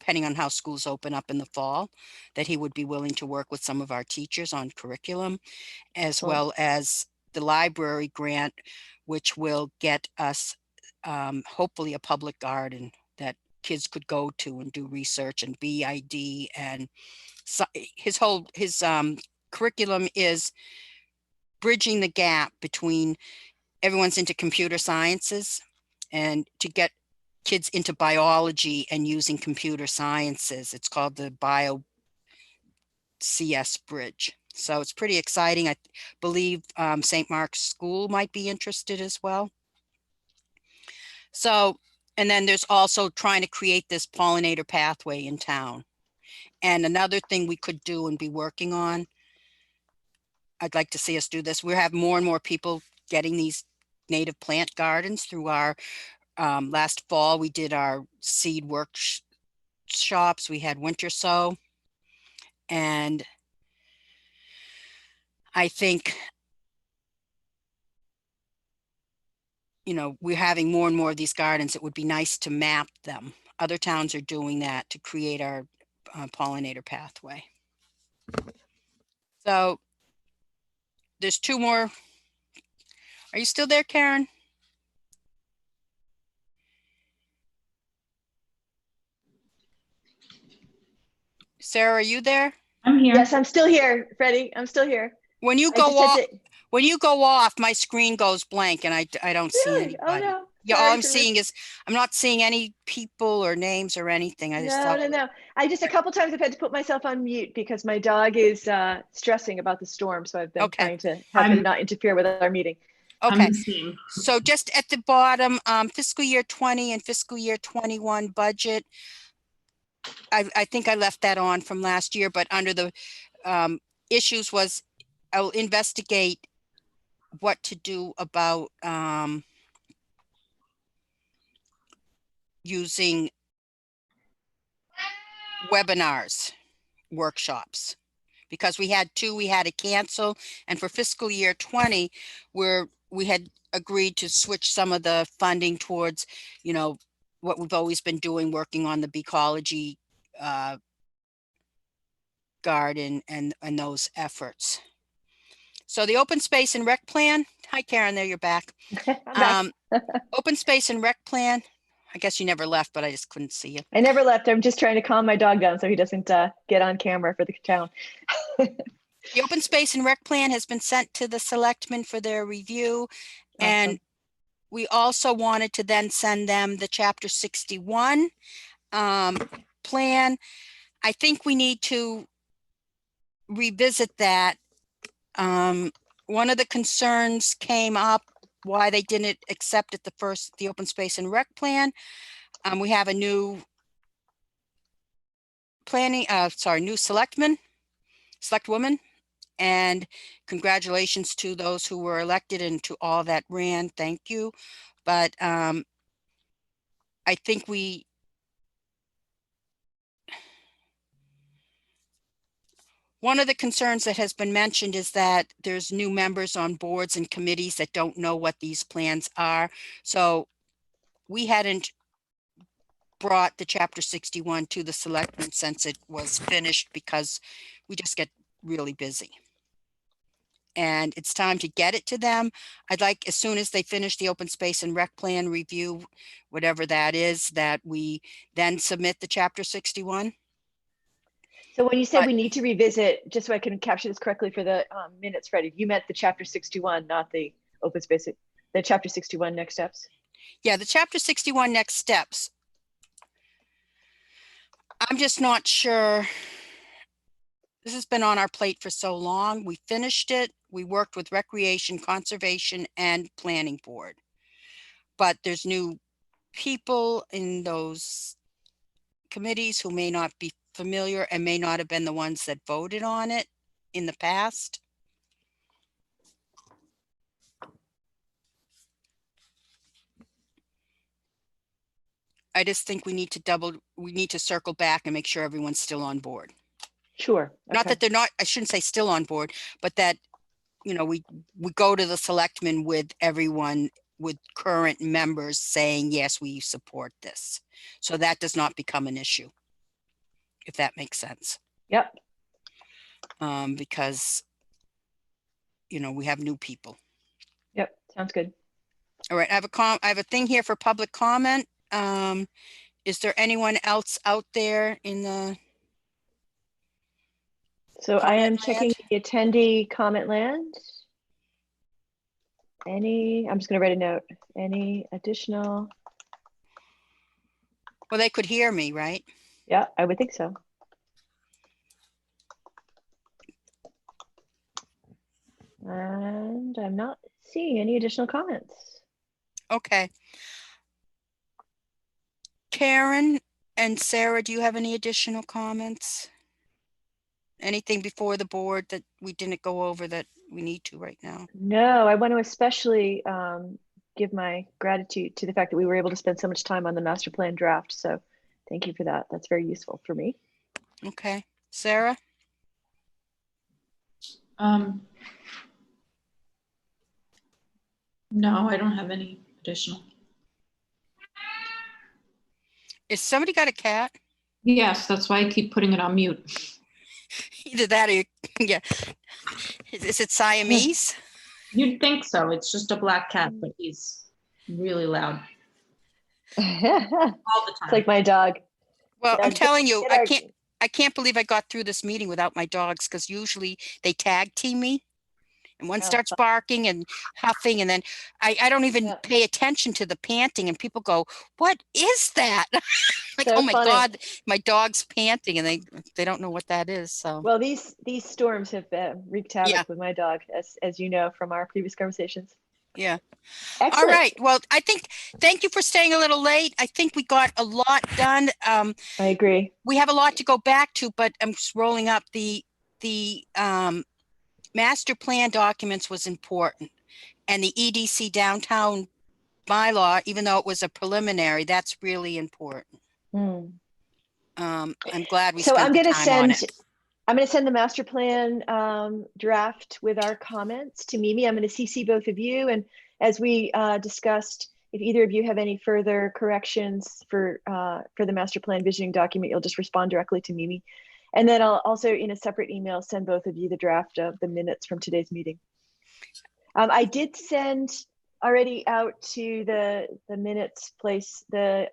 depending on how schools open up in the fall, that he would be willing to work with some of our teachers on curriculum, as well as the library grant, which will get us hopefully a public garden that kids could go to and do research and BID. And so his curriculum is bridging the gap between everyone's into computer sciences and to get kids into biology and using computer sciences. It's called the Bio CS Bridge. So it's pretty exciting. I believe St. Mark's School might be interested as well. So, and then there's also trying to create this pollinator pathway in town. And another thing we could do and be working on, I'd like to see us do this. We have more and more people getting these native plant gardens through our, last fall, we did our seed workshops. We had winter sow. And I think, we're having more and more of these gardens. It would be nice to map them. Other towns are doing that to create our pollinator pathway. So there's two more. Are you still there, Karen? Sarah, are you there? I'm here. Yes, I'm still here, Freddie. I'm still here. When you I just go off, had to, when you go off, my screen goes blank and I don't see really? Oh, anybody. no. Yeah, all Sorry I'm for seeing is, I'm not seeing any people or names or anything. I just No, thought, no, no. I just, a couple times I've had to put myself on mute because my dog is stressing about the storm. So I've been Okay. trying to have him I'm- not interfere with our meeting. I'm okay. the same. So just at the bottom, fiscal year 20 and fiscal year 21 budget. I think I left that on from last year, but under the issues was I'll investigate what to do about using webinars, workshops. Because we had two, we had to cancel. And for fiscal year 20, we had agreed to switch some of the funding towards, you know, what we've always been doing, working on the Beecology garden and those efforts. So the open space and rec plan, hi Karen, there you're back. I'm back. Open space and rec plan, I guess you never left, but I just couldn't see you. I never left. I'm just trying to calm my dog down so he doesn't get on camera for the town. The open space and rec plan has been sent to the selectmen for their review. And Awesome. we also wanted to then send them the chapter 61 plan. I think we need to revisit that. One of the concerns came up why they didn't accept it the open space and rec plan. We have a new new selectwoman, and congratulations to those who were elected and to all that ran. Thank you. But I think one of the concerns that has been mentioned is that there's new members on boards and committees that don't know what these plans are. So we hadn't brought the chapter 61 to the selectmen since it was finished because we just get really busy. And it's time to get it to them. I'd like, as soon as they finish the open space and rec plan review, whatever that is, that we then submit the chapter 61. So when you say But- we need to revisit, just so I can capture this correctly for the minutes, Freddie, you meant the chapter 61, not the open space, the chapter 61 next steps. Yeah, the chapter 61 next steps. I'm just not sure. This has been on our plate for so long. We finished it. We worked with Recreation, Conservation, and Planning Board. But there's new people in those committees who may not be familiar and may not have been the ones that voted on it in the past. I just think we need to circle back and make sure everyone's still on board. Sure. Not Okay. that they're not, I shouldn't say still on board, but that, you know, we go to the selectmen with everyone, with current members saying, yes, we support this. So that does not become an issue, if that makes sense. Yep. Because, you know, we have new people. Yep. Sounds good. All right, I have a thing here for public comment. Is there anyone else out there in the So I am comment checking land? the attendee comment land. I'm just going to write a note. Any additional? Well, they could hear me, right? Yeah, I would think so. And I'm not seeing any additional comments. Okay. Karen and Sarah, do you have any additional comments? Anything before the board that we didn't go over that we need to right now? No, I want to especially give my gratitude to the fact that we were able to spend so much time on the master plan draft. So thank you for that. That's very useful for me. Okay. Sarah? No, I don't have any additional. Is somebody got a cat? Yes, that's why I keep putting it on mute. Either that or, yeah. Is it Siamese? You'd think so. It's just a black cat, but he's really loud It's all the time. like my dog. Well, Yeah, I'm telling you, get our- I can't believe I got through this meeting without my dogs, because usually they tag team me. And one Oh, starts barking and huffing, and then I don't even Yeah. pay attention to the panting, and people go, "What is that?" Like, So oh my funny. God, my dog's panting, and they don't know what that is. So Well, these storms have wreaked havoc Yeah. with my dog, as you know from our previous conversations. yeah. Excellent. All right. Well, thank you for staying a little late. I think we got a lot done. I agree. We have a lot to go back to, but I'm just rolling up the master plan documents was important, and the EDC downtown bylaw, even though it was a preliminary, that's really important. Hmm. I'm glad we So spent I'm the going to time on it. send the master plan draft with our comments to Mimi. I'm going to CC both of you. And as we discussed, if either of you have any further corrections for the master plan visioning document, you'll just respond directly to Mimi. And then I'll also, in a separate email, send both of you the draft of the minutes from today's meeting. I did send already out to the minutes place, the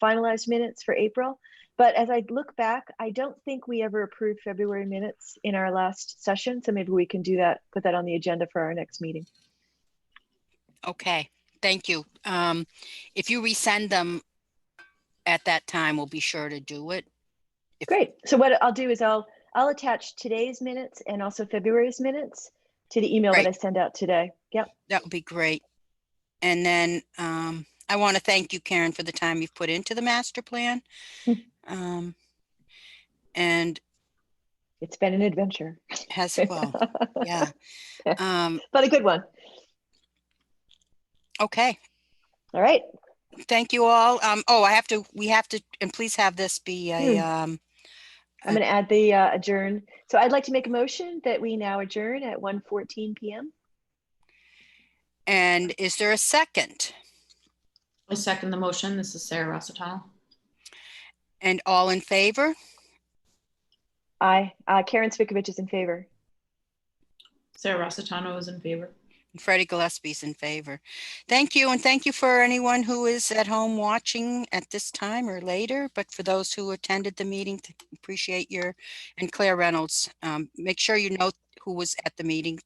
finalized minutes for April. But as I look back, I don't think we ever approved February minutes in our last session. So maybe we can do that, put that on the agenda for our next meeting. Okay, thank you. If you resend them at that time, we'll be sure to do it. Great. So what I'll do is I'll attach today's minutes and also February's minutes to the email that I send out today. Yep. That would be great. And then I want to thank you, Karen, for the time you've put into the master plan. And it's been an adventure. Has well, yeah. But a good one. Okay. All right. Thank you all. We have to, and please have this be a, I'm going to add the adjourn. So I'd like to make a motion that we now adjourn at 1:14 p.m. And is there a second? I second the motion. This is Sarah Rossitano. And all in favor? Aye. Karen Svikovich is in favor. Sarah Rossitano is in favor. And Freddie Gillespie's in favor. Thank you. And thank you for anyone who is at home watching at this time or later. But for those who attended the meeting, appreciate your, and Claire Reynolds, make sure you note who was at the meeting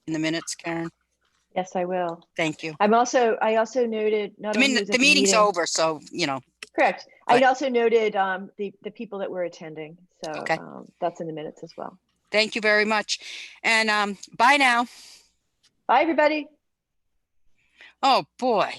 in the minutes, Karen. Yes, I will. Thank you. I also noted not only who was at the meeting's meeting, over, so you know. Correct. But, I also noted the people that were attending. So okay. That's in the minutes as well. Thank you very much. And bye now. Bye, everybody. Oh, boy.